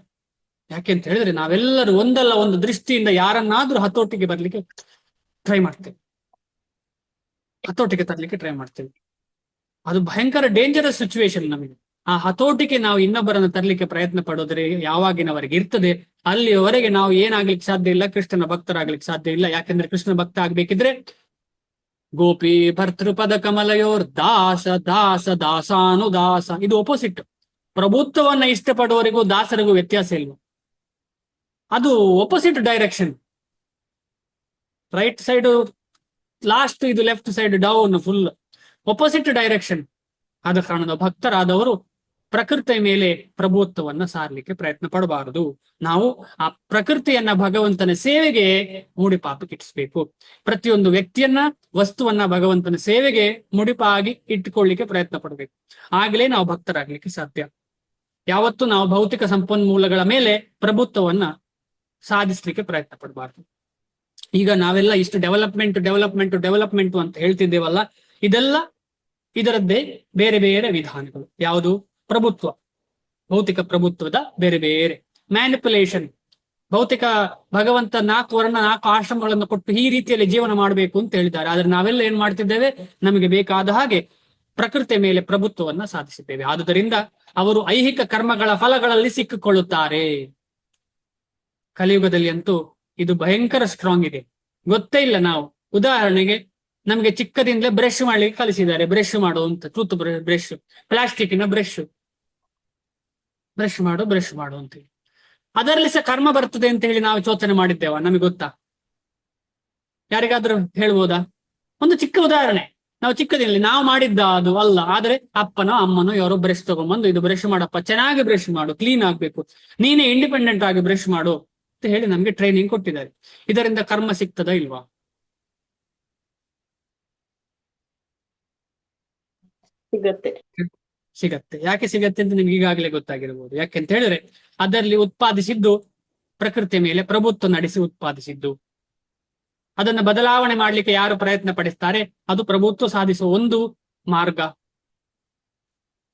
ಯಾಕೆಂತ ಹೇಳಿದ್ರೆ ನಾವೆಲ್ಲರೂ ಒಂದಲ್ಲ ಒಂದು ದೃಷ್ಟಿಯಿಂದ ಯಾರನ್ನಾದ್ರೂ ಹತೋಟಿಗೆ ಬರ್ಲಿಕ್ಕೆ ಟ್ರೈ ಮಾಡ್ತೇವೆ, ಹತೋಟಿಗೆ ತರ್ಲಿಕ್ಕೆ ಟ್ರೈ ಮಾಡ್ತೇವೆ. ಅದು ಭಯಂಕರ ಡೇಂಜರಸ್ ಸಿಚುವೇಶನ್ ನಮಗೆ. ಆ ಹತೋಟಿಗೆ ನಾವು ಇನ್ನೊಬ್ಬರನ್ನು ತರಲಿಕ್ಕೆ ಪ್ರಯತ್ನ ಪಡೋದ್ರೆ ಯಾವಾಗಿನವರೆಗೆ ಇರ್ತದೆ, ಅಲ್ಲಿಯವರೆಗೆ ನಾವು ಏನಾಗ್ಲಿಕ್ಕೆ ಸಾಧ್ಯ ಇಲ್ಲ, ಕೃಷ್ಣನ ಭಕ್ತರಾಗ್ಲಿಕ್ಕೆ ಸಾಧ್ಯ ಇಲ್ಲ. ಯಾಕೆಂದ್ರೆ ಕೃಷ್ಣ ಭಕ್ತ ಆಗ್ಬೇಕಿದ್ರೆ ಗೋಪಿ ಭರ್ತೃಪದ ಕಮಲಯೋರ್ ದಾಸ ದಾಸ ದಾಸಾನುದಾಸ, ಇದು ಒಪೋಸಿಟ್. ಪ್ರಭುತ್ವವನ್ನ ಇಷ್ಟಪಡುವವರಿಗೂ ದಾಸರಿಗೂ ವ್ಯತ್ಯಾಸ ಇಲ್ಲ. ಅದು opposite direction. Right side last, ಇದು left side down, full opposite direction. ಆದ ಕಾರಣದ ಭಕ್ತರಾದವರು ಪ್ರಕೃತಿಯ ಮೇಲೆ ಪ್ರಭುತ್ವವನ್ನ ಸಾರಲಿಕ್ಕೆ ಪ್ರಯತ್ನ ಪಡಬಾರದು. ನಾವು ಆ ಪ್ರಕೃತಿಯನ್ನ ಭಗವಂತನ ಸೇವೆಗೆ ಮುಡಿಪಾಗಿಟ್ಟಿಸ್ಬೇಕು. ಪ್ರತಿಯೊಂದು ವ್ಯಕ್ತಿಯನ್ನ, ವಸ್ತುವನ್ನ ಭಗವಂತನ ಸೇವೆಗೆ ಮುಡಿಪಾಗಿ ಇಟ್ಟುಕೊಳ್ಳಿಕ್ಕೆ ಪ್ರಯತ್ನ ಪಡಬೇಕು. ಆಗಲೇ ನಾವು ಭಕ್ತರಾಗ್ಲಿಕ್ಕೆ ಸಾಧ್ಯ. ಯಾವತ್ತೂ ನಾವು ಭೌತಿಕ ಸಂಪನ್ಮೂಲಗಳ ಮೇಲೆ ಪ್ರಭುತ್ವವನ್ನ ಸಾಧಿಸ್ಲಿಕ್ಕೆ ಪ್ರಯತ್ನ ಪಡಬಾರ್ದು. ಈಗ ನಾವೆಲ್ಲ ಇಷ್ಟು ಡೆವಲಪ್ಮೆಂಟ್ ಅಂತ ಹೇಳ್ತಿದ್ದೇವಲ್ಲ, ಇದೆಲ್ಲ ಇದರದ್ದೇ ಬೇರೆ ಬೇರೆ ವಿಧಾನಗಳು. ಯಾವುದು? ಪ್ರಭುತ್ವ, ಭೌತಿಕ ಪ್ರಭುತ್ವದ ಬೇರೆ ಬೇರೆ ಮ್ಯಾನಿಪುಲೇಷನ್. ಭೌತಿಕ ಭಗವಂತ 4 ವರ್ಣ 4 ಆಶ್ರಮಗಳನ್ನು ಕೊಟ್ಟು ಈ ರೀತಿಯಲ್ಲಿ ಜೀವನ ಮಾಡಬೇಕು ಅಂತ ಹೇಳಿದ್ದಾರೆ. ಆದ್ರೆ ನಾವೆಲ್ಲ ಏನ್ ಮಾಡ್ತಿದ್ದೇವೆ? ನಮಗೆ ಬೇಕಾದ ಹಾಗೆ ಪ್ರಕೃತಿಯ ಮೇಲೆ ಪ್ರಭುತ್ವವನ್ನ ಸಾಧಿಸಿದ್ದೇವೆ. ಆದುದರಿಂದ ಅವರು ಐಹಿಕ ಕರ್ಮಗಳ ಫಲಗಳಲ್ಲಿ ಸಿಕ್ಕಿಕೊಳ್ಳುತ್ತಾರೆ. ಕಲಿಯುಗದಲ್ಲಿ ಅಂತೂ ಇದು ಭಯಂಕರ ಸ್ಟ್ರಾಂಗ್ ಇದೆ, ಗೊತ್ತೇ ಇಲ್ಲ. ನಾವು ಉದಾಹರಣೆಗೆ ನಮ್ಗೆ ಚಿಕ್ಕದಿಂದಲೇ ಬ್ರಷ್ ಮಾಡ್ಲಿಕ್ಕೆ ಕಲಿಸಿದ್ದಾರೆ. ಬ್ರಷ್ ಮಾಡು ಅಂತ, ಟೂತ್ ಬ್ರಷ್, ಪ್ಲಾಸ್ಟಿಕ್ನ ಬ್ರಷ್ ಮಾಡು ಅಂತ ಹೇಳಿ. ಅದರಲ್ಲಿ ಸಹ ಕರ್ಮ ಬರ್ತದೆ ಅಂತ ಹೇಳಿ ನಾವು ಯೋಚನೆ ಮಾಡಿದ್ದೇವ? ನಮಗೆ ಗೊತ್ತಾ? ಯಾರಿಗಾದ್ರೂ ಹೇಳ್ಬೋದಾ? ಒಂದು ಚಿಕ್ಕ ಉದಾಹರಣೆ. ನಾವು ಚಿಕ್ಕದಿರಲಿ ನಾವು ಮಾಡಿದ್ದ ಅದು ಅಲ್ಲ, ಆದ್ರೆ ಅಪ್ಪನೋ ಅಮ್ಮನೋ ಯಾರೋ ಬ್ರಷ್ ತಗೊಂಡ್ಬಂದು, ಇದು ಬ್ರಷ್ ಮಾಡಪ್ಪ, ಚೆನ್ನಾಗಿ ಬ್ರಷ್ ಮಾಡು, ಕ್ಲೀನ್ ಆಗ್ಬೇಕು, ನೀನೇ ಇಂಡಿಪೆಂಡೆಂಟ್ ಆಗಿ ಬ್ರಷ್ ಮಾಡು ಅಂತ ಹೇಳಿ ನಮ್ಗೆ ಟ್ರೈನಿಂಗ್ ಕೊಟ್ಟಿದ್ದಾರೆ. ಇದರಿಂದ ಕರ್ಮ ಸಿಗ್ತದಾ ಇಲ್ವಾ? ಸಿಗತ್ತೆ. ಯಾಕೆ ಸಿಗತ್ತೆ ಅಂತ ನಿಮ್ಗೆ ಈಗಾಗಲೇ ಗೊತ್ತಾಗಿರ್ಬೋದು. ಯಾಕೆಂತ ಹೇಳಿದ್ರೆ ಅದರಲ್ಲಿ ಉತ್ಪಾದಿಸಿದ್ದು ಪ್ರಕೃತಿಯ ಮೇಲೆ ಪ್ರಭುತ್ವ ನಡೆಸಿ ಉತ್ಪಾದಿಸಿದ್ದು. ಅದನ್ನ ಬದಲಾವಣೆ ಮಾಡ್ಲಿಕ್ಕೆ ಯಾರು ಪ್ರಯತ್ನ ಪಡಿಸ್ತಾರೆ, ಅದು ಪ್ರಭುತ್ವ ಸಾಧಿಸುವ ಒಂದು ಮಾರ್ಗ,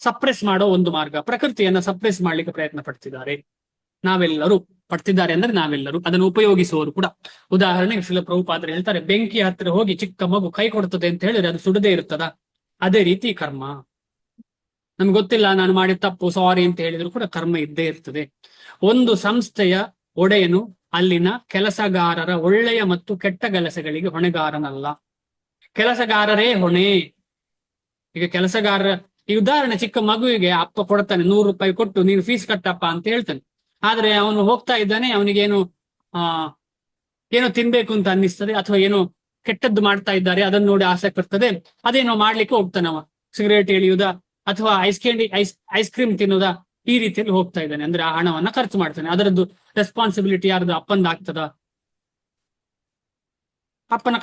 ಸಪ್ರೆಸ್ ಮಾಡೋ ಒಂದು ಮಾರ್ಗ. ಪ್ರಕೃತಿಯನ್ನ ಸಪ್ರೆಸ್ ಮಾಡ್ಲಿಕ್ಕೆ ಪ್ರಯತ್ನ ಪಡ್ತಿದ್ದಾರೆ ನಾವೆಲ್ಲರೂ. ಪಡ್ತಿದ್ದಾರೆ ಅಂದ್ರೆ ನಾವೆಲ್ಲರೂ, ಅದನ್ನು ಉಪಯೋಗಿಸುವವರು ಕೂಡ. ಉದಾಹರಣೆಗೆ ಶ್ರೀಲ ಪ್ರಭುಪಾದರು ಹೇಳ್ತಾರೆ, ಬೆಂಕಿ ಹತ್ತಿರ ಹೋಗಿ ಚಿಕ್ಕ ಮಗು ಕೈ ಕೊಡ್ತದೆ ಅಂತ ಹೇಳಿದ್ರೆ ಅದು ಸುಡದೇ ಇರ್ತದ? ಅದೇ ರೀತಿ ಕರ್ಮ. ನಮ್ಗೆ ಗೊತ್ತಿಲ್ಲ, ನಾನು ಮಾಡಿದ ತಪ್ಪು, ಸಾರಿ ಅಂತ ಹೇಳಿದ್ರು ಕೂಡ ಕರ್ಮ ಇದ್ದೇ ಇರ್ತದೆ. ಒಂದು ಸಂಸ್ಥೆಯ ಒಡೆಯನು ಅಲ್ಲಿನ ಕೆಲಸಗಾರರ ಒಳ್ಳೆಯ ಮತ್ತು ಕೆಟ್ಟ ಕೆಲಸಗಳಿಗೆ ಹೊಣೆಗಾರನಲ್ಲ, ಕೆಲಸಗಾರರೇ ಹೊಣೆ. ಈಗ ಕೆಲಸಗಾರರ ಈ ಉದಾಹರಣೆ, ಚಿಕ್ಕ ಮಗುವಿಗೆ ಅಪ್ಪ ಕೊಡ್ತಾನೆ 100 ರೂಪಾಯಿ ಕೊಟ್ಟು ನೀನು ಫೀಸ್ ಕಟ್ಟಪ್ಪ ಅಂತ ಹೇಳ್ತಾನೆ. ಆದ್ರೆ ಅವನು ಹೋಗ್ತಾ ಇದ್ದಾನೆ, ಅವನಿಗೇನು ಏನೋ ತಿನ್ಬೇಕು ಅಂತ ಅನ್ನಿಸ್ತದೆ, ಅಥವಾ ಏನೋ ಕೆಟ್ಟದ್ದು ಮಾಡ್ತಾ ಇದ್ದಾರೆ ಅದನ್ನ ನೋಡಿ ಆಸಕ್ತಿ ಬರ್ತದೆ, ಅದೇನೋ ಮಾಡ್ಲಿಕ್ಕೆ ಹೋಗ್ತಾನವ. ಸಿಗರೇಟ್ ಎಳೆಯುವುದಾ ಅಥವಾ ಐಸ್ ಕ್ರೀಮ್ ತಿನ್ನುವುದಾ, ಈ ರೀತಿಯಲ್ಲಿ ಹೋಗ್ತಾ ಇದ್ದಾನೆ. ಅಂದ್ರೆ ಆ ಹಣವನ್ನ ಖರ್ಚು ಮಾಡ್ತಾನೆ. ಅದರದ್ದು ರೆಸ್ಪಾನ್ಸಿಬಿಲಿಟಿ ಯಾರ್ದು? ಅಪ್ಪಂದ ಆಗ್ತದ? ಅಪ್ಪನ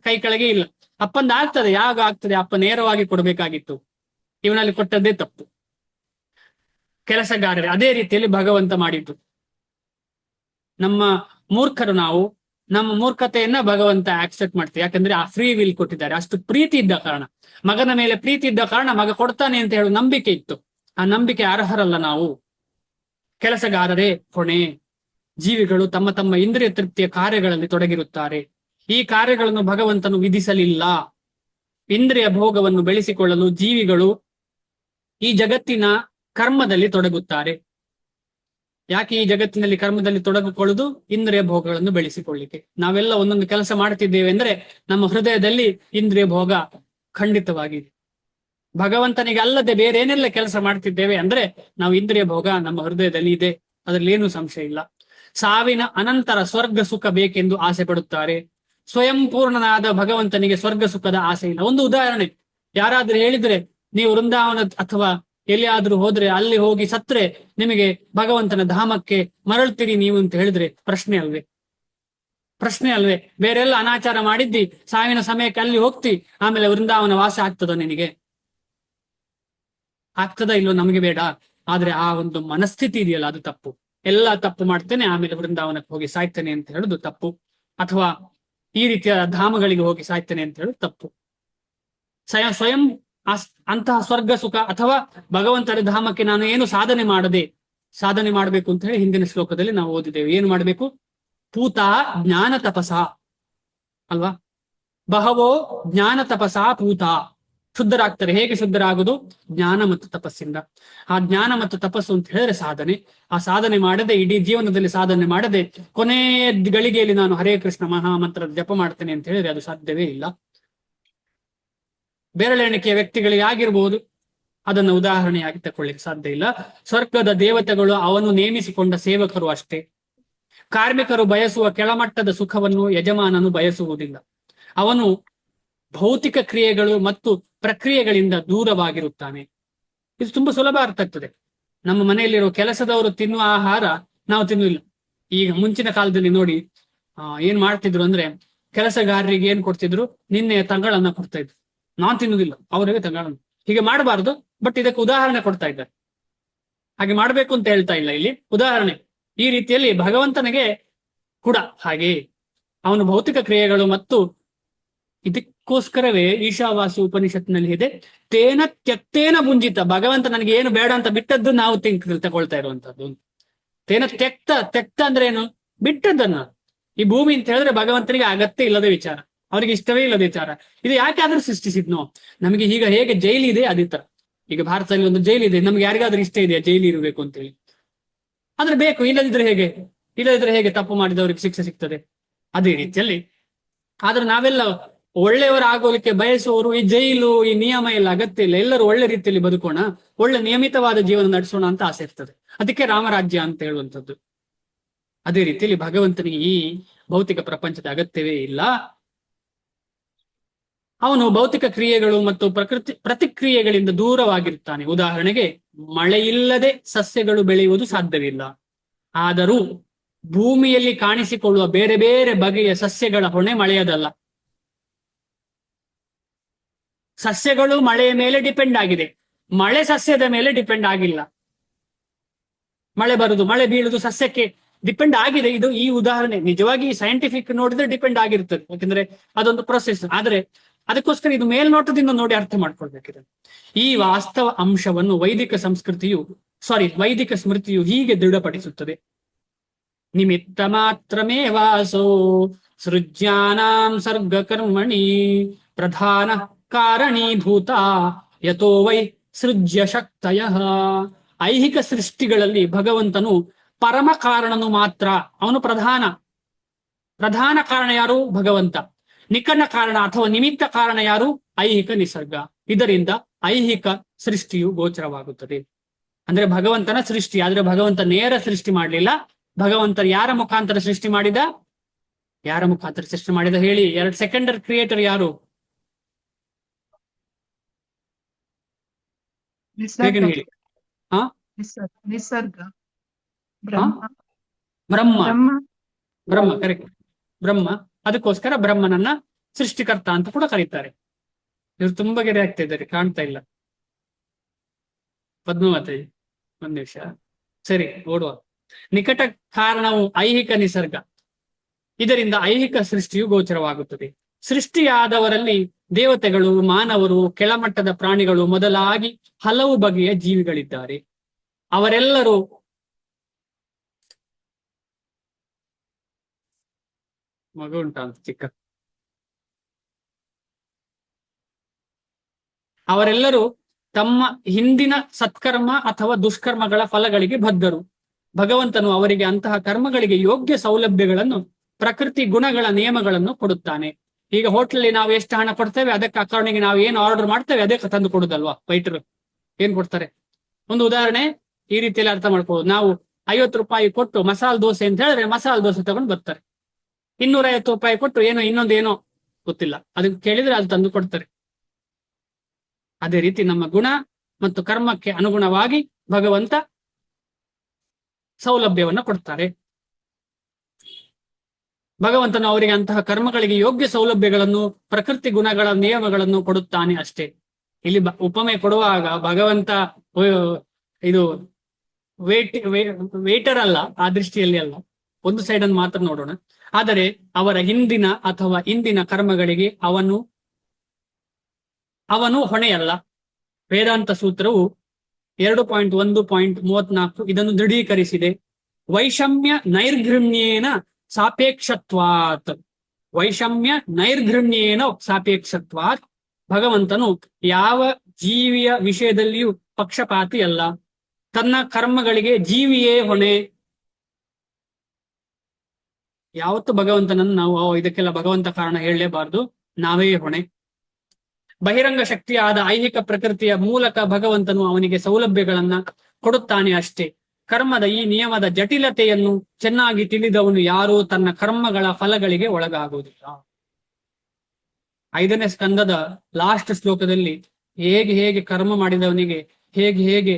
ಕೈ ಕೆಳಗೆ ಇಲ್ಲ. ಅಪ್ಪಂದ ಆಗ್ತದೆ. ಯಾವಾಗ ಆಗ್ತದೆ? ಅಪ್ಪ ನೇರವಾಗಿ ಕೊಡ್ಬೇಕಾಗಿತ್ತು, ಇವನಲ್ಲಿ ಕೊಟ್ಟದ್ದೇ ತಪ್ಪು. ಕೆಲಸಗಾರರೇ ಅದೇ ರೀತಿಯಲ್ಲಿ ಭಗವಂತ ಮಾಡಿದ್ದು. ನಮ್ಮ ಮೂರ್ಖರು ನಾವು, ನಮ್ಮ ಮೂರ್ಖತೆಯನ್ನ ಭಗವಂತ ಆಕ್ಸೆಪ್ಟ್ ಮಾಡ್ತೀವಿ. ಯಾಕಂದ್ರೆ ಆ ಫ್ರೀ ವಿಲ್ ಕೊಟ್ಟಿದ್ದಾರೆ. ಅಷ್ಟು ಪ್ರೀತಿ ಇದ್ದ ಕಾರಣ, ಮಗನ ಮೇಲೆ ಪ್ರೀತಿ ಇದ್ದ ಕಾರಣ ಮಗ ಕೊಡ್ತಾನೆ ಅಂತ ಹೇಳುವ ನಂಬಿಕೆ ಇತ್ತು. ಆ ನಂಬಿಕೆ ಅರ್ಹರಲ್ಲ ನಾವು. ಕೆಲಸಗಾರರೇ ಹೊಣೆ. ಜೀವಿಗಳು ತಮ್ಮ ತಮ್ಮ ಇಂದ್ರಿಯ ತೃಪ್ತಿಯ ಕಾರ್ಯಗಳಲ್ಲಿ ತೊಡಗಿರುತ್ತಾರೆ. ಈ ಕಾರ್ಯಗಳನ್ನು ಭಗವಂತನು ವಿಧಿಸಲಿಲ್ಲ. ಇಂದ್ರಿಯ ಭೋಗವನ್ನು ಬೆಳೆಸಿಕೊಳ್ಳಲು ಜೀವಿಗಳು ಈ ಜಗತ್ತಿನ ಕರ್ಮದಲ್ಲಿ ತೊಡಗುತ್ತಾರೆ. ಯಾಕೆ ಈ ಜಗತ್ತಿನಲ್ಲಿ ಕರ್ಮದಲ್ಲಿ ತೊಡಗಿಕೊಳ್ಳುವುದು? ಇಂದ್ರಿಯ ಭೋಗಗಳನ್ನು ಬೆಳೆಸಿಕೊಳ್ಳಿಕ್ಕೆ. ನಾವೆಲ್ಲ ಒಂದೊಂದು ಕೆಲಸ ಮಾಡ್ತಿದ್ದೇವೆ ಅಂದ್ರೆ ನಮ್ಮ ಹೃದಯದಲ್ಲಿ ಇಂದ್ರಿಯ ಭೋಗ ಖಂಡಿತವಾಗಿದೆ. ಭಗವಂತನಿಗೆ ಅಲ್ಲದೆ ಬೇರೆ ಏನೆಲ್ಲ ಕೆಲಸ ಮಾಡ್ತಿದ್ದೇವೆ ಅಂದ್ರೆ ನಾವು ಇಂದ್ರಿಯ ಭೋಗ ನಮ್ಮ ಹೃದಯದಲ್ಲಿ ಇದೆ, ಅದರಲ್ಲಿ ಏನೂ ಸಂಶಯ ಇಲ್ಲ. ಸಾವಿನ ಅನಂತರ ಸ್ವರ್ಗ ಸುಖ ಬೇಕೆಂದು ಆಸೆ ಪಡುತ್ತಾರೆ. ಸ್ವಯಂ ಪೂರ್ಣನಾದ ಭಗವಂತನಿಗೆ ಸ್ವರ್ಗ ಸುಖದ ಆಸೆ ಇಲ್ಲ. ಒಂದು ಉದಾಹರಣೆ, ಯಾರಾದ್ರೂ ಹೇಳಿದ್ರೆ ನೀವು ವೃಂದಾವನ ಅಥವಾ ಎಲ್ಲಿಯಾದ್ರೂ ಹೋದ್ರೆ ಅಲ್ಲಿ ಹೋಗಿ ಸತ್ರೆ ನಿಮಗೆ ಭಗವಂತನ ಧಾಮಕ್ಕೆ ಮರಳ್ತೀರಿ ನೀವು ಅಂತ ಹೇಳಿದ್ರೆ ಪ್ರಶ್ನೆ ಅಲ್ವೇ? ಪ್ರಶ್ನೆ ಅಲ್ವೇ? ಬೇರೆಲ್ಲ ಅನಾಚಾರ ಮಾಡಿದ್ದಿ, ಸಾವಿನ ಸಮಯಕ್ಕೆ ಅಲ್ಲಿ ಹೋಗ್ತಿ, ಆಮೇಲೆ ವೃಂದಾವನ ವಾಸ ಆಗ್ತದ ನಿನಗೆ? ಆಗ್ತದ ಇಲ್ಲೋ ನಮಗೆ ಬೇಡ. ಆದ್ರೆ ಆ ಒಂದು ಮನಸ್ಥಿತಿ ಇದೆಯಲ್ಲ, ಅದು ತಪ್ಪು. ಎಲ್ಲ ತಪ್ಪು ಮಾಡ್ತೇನೆ, ಆಮೇಲೆ ವೃಂದಾವನಕ್ಕೆ ಹೋಗಿ ಸಾಯ್ತೇನೆ ಅಂತ ಹೇಳುದು ತಪ್ಪು. ಅಥವಾ ಈ ರೀತಿಯ ಧಾಮಗಳಿಗೆ ಹೋಗಿ ಸಾಯ್ತೇನೆ ಅಂತ ಹೇಳುದು ತಪ್ಪು. ಸ್ವಯಂ ಅಂತಹ ಸ್ವರ್ಗ ಸುಖ ಅಥವಾ ಭಗವಂತನ ಧಾಮಕ್ಕೆ ನಾನು ಏನು ಸಾಧನೆ ಮಾಡಬೇಕು ಅಂತ ಹೇಳಿ ಹಿಂದಿನ ಶ್ಲೋಕದಲ್ಲಿ ನಾವು ಓದಿದ್ದೇವೆ. ಏನು ಮಾಡಬೇಕು? ಪೂತ ಜ್ಞಾನ ತಪಸ ಅಲ್ವಾ? ಬಹವೋ ಜ್ಞಾನ ತಪಸ ಪೂತ. ಶುದ್ಧರಾಗ್ತಾರೆ. ಹೇಗೆ ಶುದ್ಧರಾಗುವುದು? ಜ್ಞಾನ ಮತ್ತು ತಪಸ್ಸಿಂದ. ಆ ಜ್ಞಾನ ಮತ್ತು ತಪಸ್ಸು ಅಂತ ಹೇಳಿದ್ರೆ ಸಾಧನೆ. ಆ ಸಾಧನೆ ಮಾಡದೆ, ಇಡೀ ಜೀವನದಲ್ಲಿ ಸಾಧನೆ ಮಾಡದೆ ಕೊನೆಯ ಗಳಿಗೆಯಲ್ಲಿ ನಾನು ಹರೇ ಕೃಷ್ಣ ಮಹಾಮಂತ್ರ ಜಪ ಮಾಡ್ತೇನೆ ಅಂತ ಹೇಳಿದ್ರೆ ಅದು ಸಾಧ್ಯವೇ ಇಲ್ಲ. ಬೆರಳೆಣಿಕೆಯ ವ್ಯಕ್ತಿಗಳಿಗೆ ಆಗಿರ್ಬೋದು, ಅದನ್ನು ಉದಾಹರಣೆಯಾಗಿ ತಕೊಳ್ಳಿಕ್ಕೆ ಸಾಧ್ಯ ಇಲ್ಲ. ಸ್ವರ್ಗದ ದೇವತೆಗಳು ಅವನು ನೇಮಿಸಿಕೊಂಡ ಸೇವಕರು ಅಷ್ಟೇ. ಕಾರ್ಮಿಕರು ಬಯಸುವ ಕೆಳಮಟ್ಟದ ಸುಖವನ್ನು ಯಜಮಾನನು ಬಯಸುವುದಿಲ್ಲ. ಅವನು ಭೌತಿಕ ಕ್ರಿಯೆಗಳು ಮತ್ತು ಪ್ರಕ್ರಿಯೆಗಳಿಂದ ದೂರವಾಗಿರುತ್ತಾನೆ. ಇದು ತುಂಬಾ ಸುಲಭ ಅರ್ಥ ಆಗ್ತದೆ. ನಮ್ಮ ಮನೆಯಲ್ಲಿರುವ ಕೆಲಸದವರು ತಿನ್ನುವ ಆಹಾರ ನಾವು ತಿನ್ನುವುದಿಲ್ಲ. ಈಗ ಮುಂಚಿನ ಕಾಲದಲ್ಲಿ ನೋಡಿ ಏನ್ ಮಾಡ್ತಿದ್ರು ಅಂದ್ರೆ, ಕೆಲಸಗಾರರಿಗೆ ಏನ್ ಕೊಡ್ತಿದ್ರು? ನಿನ್ನೆ ತಂಗಳನ್ನ ಕೊಡ್ತಾ ಇದ್ರು. ನಾನ್ ತಿನ್ನುವುದಿಲ್ಲ, ಅವರಿಗೆ ತಂಗಳನ್ನ. ಹೀಗೆ ಮಾಡಬಾರ್ದು, ಬಟ್ ಇದಕ್ಕೆ ಉದಾಹರಣೆ ಕೊಡ್ತಾ ಇದ್ದಾರೆ. ಹಾಗೆ ಮಾಡ್ಬೇಕು ಅಂತ ಹೇಳ್ತಾ ಇಲ್ಲ ಇಲ್ಲಿ, ಉದಾಹರಣೆ. ಈ ರೀತಿಯಲ್ಲಿ ಭಗವಂತನಿಗೆ ಕೂಡ ಹಾಗೆ ಅವನು ಭೌತಿಕ ಕ್ರಿಯೆಗಳು ಮತ್ತು ಇದಕ್ಕೋಸ್ಕರವೇ ಈಶಾವಾಸಿ ಉಪನಿಷತ್ನಲ್ಲಿ ಇದೆ, ತೇನ ತ್ಯಕ್ತೇನ ಭುಂಜಿತ. ಭಗವಂತ ನನಗೆ ಏನು ಬೇಡ ಅಂತ ಬಿಟ್ಟದ್ದು ನಾವು ತಗೊಳ್ತಾ ಇರುವಂತದ್ದು. ತೇನ ತ್ಯಕ್ತ ಅಂದ್ರೆ ಏನು? ಬಿಟ್ಟದ್ದನ್ನ. ಈ ಭೂಮಿ ಅಂತ ಹೇಳಿದ್ರೆ ಭಗವಂತನಿಗೆ ಅಗತ್ಯ ಇಲ್ಲದ ವಿಚಾರ, ಅವರಿಗೆ ಇಷ್ಟವೇ ಇಲ್ಲದ ವಿಚಾರ. ಇದು ಯಾಕಾದ್ರೂ ಸೃಷ್ಟಿಸಿದ್ನೋ? ನಮಗೆ ಈಗ ಹೇಗೆ ಜೈಲು ಇದೆ ಅದೇ ತರ. ಈಗ ಭಾರತದಲ್ಲಿ ಒಂದು ಜೈಲು ಇದೆ, ನಮ್ಗೆ ಯಾರಿಗಾದ್ರೂ ಇಷ್ಟ ಇದೆಯಾ ಜೈಲು ಇರಬೇಕು ಅಂತೇಳಿ? ಆದ್ರೆ ಬೇಕು, ಇಲ್ಲದಿದ್ರೆ ಹೇಗೆ ತಪ್ಪು ಮಾಡಿದವರಿಗೆ ಶಿಕ್ಷೆ ಸಿಗ್ತದೆ? ಅದೇ ರೀತಿಯಲ್ಲಿ ಆದ್ರೆ ನಾವೆಲ್ಲ ಒಳ್ಳೆಯವರಾಗೋಲಿಕ್ಕೆ ಬಯಸುವವರು ಈ ಜೈಲು, ಈ ನಿಯಮ ಎಲ್ಲ ಅಗತ್ಯ ಇಲ್ಲ. ಎಲ್ಲರೂ ಒಳ್ಳೆ ರೀತಿಯಲ್ಲಿ ಬದುಕೋಣ, ಒಳ್ಳೆ ನಿಯಮಿತವಾದ ಜೀವನ ನಡೆಸೋಣ ಅಂತ ಆಸೆ ಇರ್ತದೆ. ಅದಕ್ಕೆ ರಾಮರಾಜ್ಯ ಅಂತ ಹೇಳುವಂಥದ್ದು. ಅದೇ ರೀತಿಯಲ್ಲಿ ಭಗವಂತನಿಗೆ ಈ ಭೌತಿಕ ಪ್ರಪಂಚದ ಅಗತ್ಯವೇ ಇಲ್ಲ. ಅವನು ಭೌತಿಕ ಕ್ರಿಯೆಗಳು ಮತ್ತು ಪ್ರತಿಕ್ರಿಯೆಗಳಿಂದ ದೂರವಾಗಿರುತ್ತಾನೆ. ಉದಾಹರಣೆಗೆ, ಮಳೆಯಿಲ್ಲದೆ ಸಸ್ಯಗಳು ಬೆಳೆಯುವುದು ಸಾಧ್ಯವಿಲ್ಲ. ಆದರೂ ಭೂಮಿಯಲ್ಲಿ ಕಾಣಿಸಿಕೊಳ್ಳುವ ಬೇರೆ ಬೇರೆ ಬಗೆಯ ಸಸ್ಯಗಳ ಹೊಣೆ ಮಳೆಯದಲ್ಲ. ಸಸ್ಯಗಳು ಮಳೆಯ ಮೇಲೆ ಡಿಪೆಂಡ್ ಆಗಿದೆ, ಮಳೆ ಸಸ್ಯದ ಮೇಲೆ ಡಿಪೆಂಡ್ ಆಗಿಲ್ಲ. ಮಳೆ ಬರುದು, ಮಳೆ ಬೀಳುದು ಸಸ್ಯಕ್ಕೆ ಡಿಪೆಂಡ್ ಆಗಿದೆ. ಇದು ಈ ಉದಾಹರಣೆ ನಿಜವಾಗಿ ಸೈಂಟಿಫಿಕ್ ನೋಡಿದ್ರೆ ಡಿಪೆಂಡ್ ಆಗಿರ್ತದೆ, ಯಾಕಂದ್ರೆ ಅದೊಂದು ಪ್ರೊಸೆಸ್. ಆದ್ರೆ ಅದಕ್ಕೋಸ್ಕರ ಇದು ಮೇಲ್ನೋಟದಿಂದ ನೋಡಿ ಅರ್ಥ ಮಾಡ್ಕೊಳ್ಬೇಕಿದೆ. ಈ ವಾಸ್ತವ ಅಂಶವನ್ನು ವೈದಿಕ ಸ್ಮೃತಿಯು ಹೀಗೆ ದೃಢಪಡಿಸುತ್ತದೆ. ನಿಮಿತ್ತ ಮಾತ್ರಮೇ ವಾಸೋ ಸೃಜ್ಯಾನಾಂ ಸರ್ಗ ಕರ್ಮಣಿ ಪ್ರಧಾನ ಕಾರಣೀಭೂತ ಯಥೋ ವೈ ಸೃಜ್ಯ ಶಕ್ತಯ. ಐಹಿಕ ಸೃಷ್ಟಿಗಳಲ್ಲಿ ಭಗವಂತನು ಪರಮ ಕಾರಣನು ಮಾತ್ರ. ಅವನು ಪ್ರಧಾನ ಕಾರಣ ಯಾರು? ಭಗವಂತ. ನಿಕಟ ಕಾರಣ ಅಥವಾ ನಿಮಿತ್ತ ಕಾರಣ ಯಾರು? ಐಹಿಕ ನಿಸರ್ಗ. ಇದರಿಂದ ಐಹಿಕ ಸೃಷ್ಟಿಯು ಗೋಚರವಾಗುತ್ತದೆ. ಅಂದ್ರೆ ಭಗವಂತನ ಸೃಷ್ಟಿ. ಆದ್ರೆ ಭಗವಂತ ನೇರ ಸೃಷ್ಟಿ ಮಾಡಲಿಲ್ಲ. ಭಗವಂತ ಯಾರ ಮುಖಾಂತರ ಸೃಷ್ಟಿ ಮಾಡಿದ? ಹೇಳಿ. ಸೆಕೆಂಡರಿ ಕ್ರಿಯೇಟರ್ ಯಾರು? ನಿಸರ್ಗ. ಹೇಳಿ. ನಿಸರ್ಗ. ಬ್ರಹ್ಮ ಕರೆಕ್ಟ್. ಬ್ರಹ್ಮ. ಅದಕ್ಕೋಸ್ಕರ ಬ್ರಹ್ಮನನ್ನ ಸೃಷ್ಟಿಕರ್ತ ಅಂತ ಕೂಡ ಕರೀತಾರೆ. ಇವ್ರು ತುಂಬಾ ಗೆರೆ ಆಗ್ತಾ ಇದ್ದಾರೆ, ಕಾಣ್ತಾ ಇಲ್ಲ. ಪದ್ಮಾವತಿ ಒಂದ್ ನಿಮಿಷ, ಸರಿ ಓಡುವ. ನಿಕಟ ಕಾರಣವು ಐಹಿಕ ನಿಸರ್ಗ. ಇದರಿಂದ ಐಹಿಕ ಸೃಷ್ಟಿಯು ಗೋಚರವಾಗುತ್ತದೆ. ಸೃಷ್ಟಿಯಾದವರಲ್ಲಿ ದೇವತೆಗಳು, ಮಾನವರು, ಕೆಳಮಟ್ಟದ ಪ್ರಾಣಿಗಳು ಮೊದಲಾಗಿ ಹಲವು ಬಗೆಯ ಜೀವಿಗಳಿದ್ದಾರೆ. ಅವರೆಲ್ಲರೂ ಮಗು ಉಂಟಾ ಅಂತ ಚಿಕ್ಕ. ಅವರೆಲ್ಲರೂ ತಮ್ಮ ಹಿಂದಿನ ಸತ್ಕರ್ಮ ಅಥವಾ ದುಷ್ಕರ್ಮಗಳ ಫಲಗಳಿಗೆ ಬದ್ಧರು. ಭಗವಂತನು ಅವರಿಗೆ ಅಂತಹ ಕರ್ಮಗಳಿಗೆ ಯೋಗ್ಯ ಸೌಲಭ್ಯಗಳನ್ನು, ಪ್ರಕೃತಿ ಗುಣಗಳ ನಿಯಮಗಳನ್ನು ಕೊಡುತ್ತಾನೆ. ಈಗ ಹೋಟ್ಲಲ್ಲಿ ನಾವು ಎಷ್ಟು ಹಣ ಕೊಡ್ತೇವೆ ಅದಕ್ಕೆ ಅಕಾರ್ಡಿಂಗ್ ನಾವು ಏನು ಆರ್ಡರ್ ಮಾಡ್ತೇವೆ ಅದಕ್ಕೆ ತಂದು ಕೊಡುದಲ್ವಾ ವೈಟರ್? ಏನ್ ಕೊಡ್ತಾರೆ? ಒಂದು ಉದಾಹರಣೆ ಈ ರೀತಿಯಲ್ಲಿ ಅರ್ಥ ಮಾಡ್ಕೊಳ್ಳೋದು. ನಾವು 50 ರೂಪಾಯಿ ಕೊಟ್ಟು ಮಸಾಲೆ ದೋಸೆ ಅಂತ ಹೇಳಿದ್ರೆ ಮಸಾಲೆ ದೋಸೆ ತಗೊಂಡು ಬರ್ತಾರೆ. 250 ರೂಪಾಯಿ ಕೊಟ್ಟು ಇನ್ನೊಂದೇನೋ ಗೊತ್ತಿಲ್ಲ ಅದಕ್ಕೆ ಕೇಳಿದ್ರೆ ಅದು ತಂದು ಕೊಡ್ತಾರೆ. ಅದೇ ರೀತಿ ನಮ್ಮ ಗುಣ ಮತ್ತು ಕರ್ಮಕ್ಕೆ ಅನುಗುಣವಾಗಿ ಭಗವಂತ ಸೌಲಭ್ಯವನ್ನ ಕೊಡ್ತಾರೆ. ಭಗವಂತನು ಅವರಿಗೆ ಅಂತಹ ಕರ್ಮಗಳಿಗೆ ಯೋಗ್ಯ ಸೌಲಭ್ಯಗಳನ್ನು, ಪ್ರಕೃತಿ ಗುಣಗಳ ನಿಯಮಗಳನ್ನು ಕೊಡುತ್ತಾನೆ ಅಷ್ಟೇ. ಇಲ್ಲಿ ಉಪಮೆ ಕೊಡುವಾಗ ಭಗವಂತ ಇದು ವೇಟರ್ ಅಲ್ಲ, ಆ ದೃಷ್ಟಿಯಲ್ಲಿ ಅಲ್ಲ, ಒಂದು ಸೈಡ್ ಅನ್ನು ಮಾತ್ರ ನೋಡೋಣ. ಆದರೆ ಅವರ ಹಿಂದಿನ ಅಥವಾ ಇಂದಿನ ಕರ್ಮಗಳಿಗೆ ಅವನು ಹೊಣೆಯಲ್ಲ. ವೇದಾಂತ ಸೂತ್ರವು 2.1.34 ಇದನ್ನು ದೃಢೀಕರಿಸಿದೆ. ವೈಷಮ್ಯ ನೈರ್ಘೃಣ್ಯೇನ ಸಾಪೇಕ್ಷತ್ವಾತ್. ವೈಷಮ್ಯ ನೈರ್ಘೃಣ್ಯೇನ ಸಾಪೇಕ್ಷತ್ವಾತ್. ಭಗವಂತನು ಯಾವ ಜೀವಿಯ ವಿಷಯದಲ್ಲಿಯೂ ಪಕ್ಷಪಾತಿ ಅಲ್ಲ. ತನ್ನ ಕರ್ಮಗಳಿಗೆ ಜೀವಿಯೇ ಹೊಣೆ. ಯಾವತ್ತು ಭಗವಂತನನ್ನು ನಾವು ಇದಕ್ಕೆಲ್ಲ ಭಗವಂತ ಕಾರಣ ಹೇಳಲೇಬಾರ್ದು, ನಾವೇ ಹೊಣೆ. ಬಹಿರಂಗ ಶಕ್ತಿಯಾದ ಐಹಿಕ ಪ್ರಕೃತಿಯ ಮೂಲಕ ಭಗವಂತನು ಅವನಿಗೆ ಸೌಲಭ್ಯಗಳನ್ನ ಕೊಡುತ್ತಾನೆ ಅಷ್ಟೇ. ಕರ್ಮದ ಈ ನಿಯಮದ ಜಟಿಲತೆಯನ್ನು ಚೆನ್ನಾಗಿ ತಿಳಿದವನು ಯಾರೂ ತನ್ನ ಕರ್ಮಗಳ ಫಲಗಳಿಗೆ ಒಳಗಾಗುವುದಿಲ್ಲ. 5ನೇ ಸ್ಕಂದದ ಲಾಸ್ಟ್ ಶ್ಲೋಕದಲ್ಲಿ ಹೇಗೆ ಕರ್ಮ ಮಾಡಿದವನಿಗೆ ಹೇಗೆ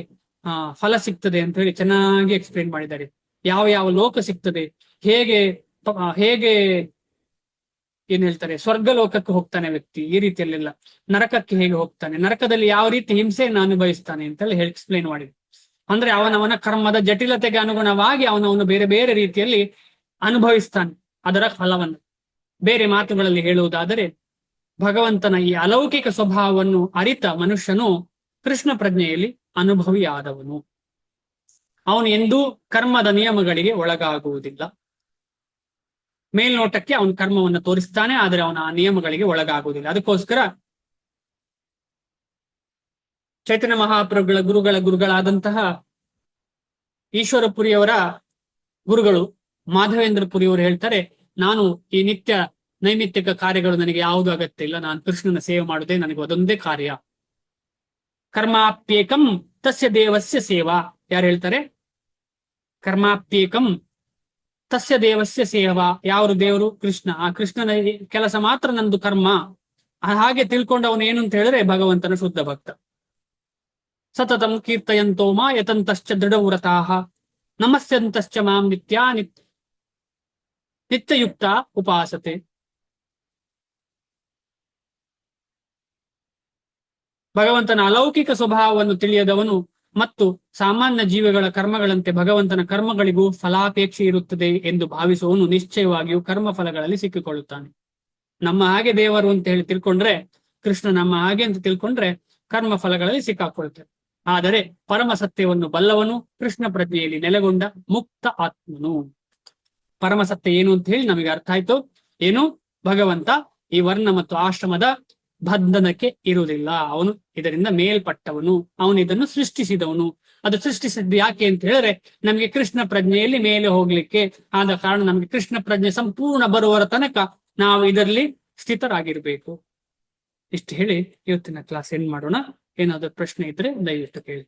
ಫಲ ಸಿಗ್ತದೆ ಅಂತ ಹೇಳಿ ಚೆನ್ನಾಗಿ ಎಕ್ಸ್ಪ್ಲೇನ್ ಮಾಡಿದ್ದಾರೆ. ಯಾವ ಲೋಕ ಸಿಗ್ತದೆ, ಹೇಗೆ ಏನ್ ಹೇಳ್ತಾರೆ, ಸ್ವರ್ಗ ಲೋಕಕ್ಕೆ ಹೋಗ್ತಾನೆ ವ್ಯಕ್ತಿ, ಈ ರೀತಿಯಲ್ಲೆಲ್ಲ ನರಕಕ್ಕೆ ಹೇಗೆ ಹೋಗ್ತಾನೆ, ನರಕದಲ್ಲಿ ಯಾವ ರೀತಿ ಹಿಂಸೆಯನ್ನು ಅನುಭವಿಸ್ತಾನೆ ಅಂತೇಳಿ ಎಕ್ಸ್ಪ್ಲೇನ್ ಮಾಡಿದೆ. ಅಂದ್ರೆ ಅವನವನ ಕರ್ಮದ ಜಟಿಲತೆಗೆ ಅನುಗುಣವಾಗಿ ಅವನವನು ಬೇರೆ ಬೇರೆ ರೀತಿಯಲ್ಲಿ ಅನುಭವಿಸ್ತಾನೆ ಅದರ ಫಲವನ್ನು. ಬೇರೆ ಮಾತುಗಳಲ್ಲಿ ಹೇಳುವುದಾದರೆ ಭಗವಂತನ ಈ ಅಲೌಕಿಕ ಸ್ವಭಾವವನ್ನು ಅರಿತ ಮನುಷ್ಯನು ಕೃಷ್ಣ ಪ್ರಜ್ಞೆಯಲ್ಲಿ ಅನುಭವಿಯಾದವನು. ಅವನು ಎಂದೂ ಕರ್ಮದ ನಿಯಮಗಳಿಗೆ ಒಳಗಾಗುವುದಿಲ್ಲ. ಮೇಲ್ನೋಟಕ್ಕೆ ಅವನು ಕರ್ಮವನ್ನು ತೋರಿಸ್ತಾನೆ, ಆದರೆ ಅವನ ಆ ನಿಯಮಗಳಿಗೆ ಒಳಗಾಗುವುದಿಲ್ಲ. ಅದಕ್ಕೋಸ್ಕರ ಚೈತನ್ಯ ಮಹಾಪ್ರಭುಗಳ ಗುರುಗಳಾದಂತಹ ಈಶ್ವರಪುರಿಯವರ ಗುರುಗಳು ಮಾಧವೇಂದ್ರ ಪುರಿಯವರು ಹೇಳ್ತಾರೆ, ನಾನು ಈ ನಿತ್ಯ ನೈಮಿತ್ತಿಕ ಕಾರ್ಯಗಳು ನನಗೆ ಯಾವುದು ಅಗತ್ಯ ಇಲ್ಲ, ನಾನು ಕೃಷ್ಣನ ಸೇವೆ ಮಾಡುವುದೇ ನನಗೆ ಅದೊಂದೇ ಕಾರ್ಯ. ಕರ್ಮಾಪ್ಯೇಕಂ ತಸ್ಯ ದೇವಸ್ಯ ಸೇವಾ. ಯಾರು ಹೇಳ್ತಾರೆ? ಕರ್ಮಾಪ್ಯೇಕಂ ತಸ್ಯ ದೇವಸ್ಯ ಸೇವಾ. ಯಾರು ದೇವರು? ಕೃಷ್ಣ. ಆ ಕೃಷ್ಣನ ಕೆಲಸ ಮಾತ್ರ ನಂದು ಕರ್ಮ. ಹಾಗೆ ತಿಳ್ಕೊಂಡವನು ಏನು ಅಂತ ಹೇಳಿದ್ರೆ ಭಗವಂತನ ಶುದ್ಧ ಭಕ್ತ. ಸತತಂ ಕೀರ್ತಯಂತೋ ಮಾ ಯತಂತಶ್ಚ ದೃಢವ್ರತಾಃ ನಮಸ್ಯಂತಶ್ಚ ಮಾಂ ನಿತ್ಯಯುಕ್ತ ಉಪಾಸತೆ. ಭಗವಂತನ ಅಲೌಕಿಕ ಸ್ವಭಾವವನ್ನು ತಿಳಿಯದವನು ಮತ್ತು ಸಾಮಾನ್ಯ ಜೀವಿಗಳ ಕರ್ಮಗಳಂತೆ ಭಗವಂತನ ಕರ್ಮಗಳಿಗೂ ಫಲಾಪೇಕ್ಷೆ ಇರುತ್ತದೆ ಎಂದು ಭಾವಿಸುವವನು ನಿಶ್ಚಯವಾಗಿಯೂ ಕರ್ಮ ಫಲಗಳಲ್ಲಿ ಸಿಕ್ಕಿಕೊಳ್ಳುತ್ತಾನೆ. ನಮ್ಮ ಹಾಗೆ ದೇವರು ಅಂತ ಹೇಳಿ ತಿಳ್ಕೊಂಡ್ರೆ, ಕೃಷ್ಣ ನಮ್ಮ ಹಾಗೆ ಅಂತ ತಿಳ್ಕೊಂಡ್ರೆ ಕರ್ಮ ಫಲಗಳಲ್ಲಿ ಸಿಕ್ಕಾಕೊಳ್ತಾರೆ. ಆದರೆ ಪರಮ ಸತ್ಯವನ್ನು ಬಲ್ಲವನು ಕೃಷ್ಣ ಪ್ರಜ್ಞೆಯಲ್ಲಿ ನೆಲೆಗೊಂಡ ಮುಕ್ತ ಆತ್ಮನು. ಪರಮ ಸತ್ಯ ಏನು ಅಂತ ಹೇಳಿ ನಮಗೆ ಅರ್ಥ ಆಯ್ತು. ಏನು? ಭಗವಂತ ಈ ವರ್ಣ ಮತ್ತು ಆಶ್ರಮದ ಬಂಧನಕ್ಕೆ ಇರುವುದಿಲ್ಲ. ಅವನು ಇದರಿಂದ ಮೇಲ್ಪಟ್ಟವನು, ಅವನು ಇದನ್ನು ಸೃಷ್ಟಿಸಿದವನು. ಅದು ಸೃಷ್ಟಿಸಿದ್ದು ಯಾಕೆ ಅಂತ ಹೇಳಿದ್ರೆ ನಮಗೆ ಕೃಷ್ಣ ಪ್ರಜ್ಞೆಯಲ್ಲಿ ಮೇಲೆ ಹೋಗ್ಲಿಕ್ಕೆ. ಆದ ಕಾರಣ ನಮಗೆ ಕೃಷ್ಣ ಪ್ರಜ್ಞೆ ಸಂಪೂರ್ಣ ಬರುವರ ತನಕ ನಾವು ಇದರಲ್ಲಿ ಸ್ಥಿತರಾಗಿರ್ಬೇಕು. ಇಷ್ಟು ಹೇಳಿ ಇವತ್ತಿನ ಕ್ಲಾಸ್ ಎಂಡ್ ಮಾಡೋಣ. ಏನಾದರೂ ಪ್ರಶ್ನೆ ಇದ್ರೆ ದಯವಿಟ್ಟು ಕೇಳಿ.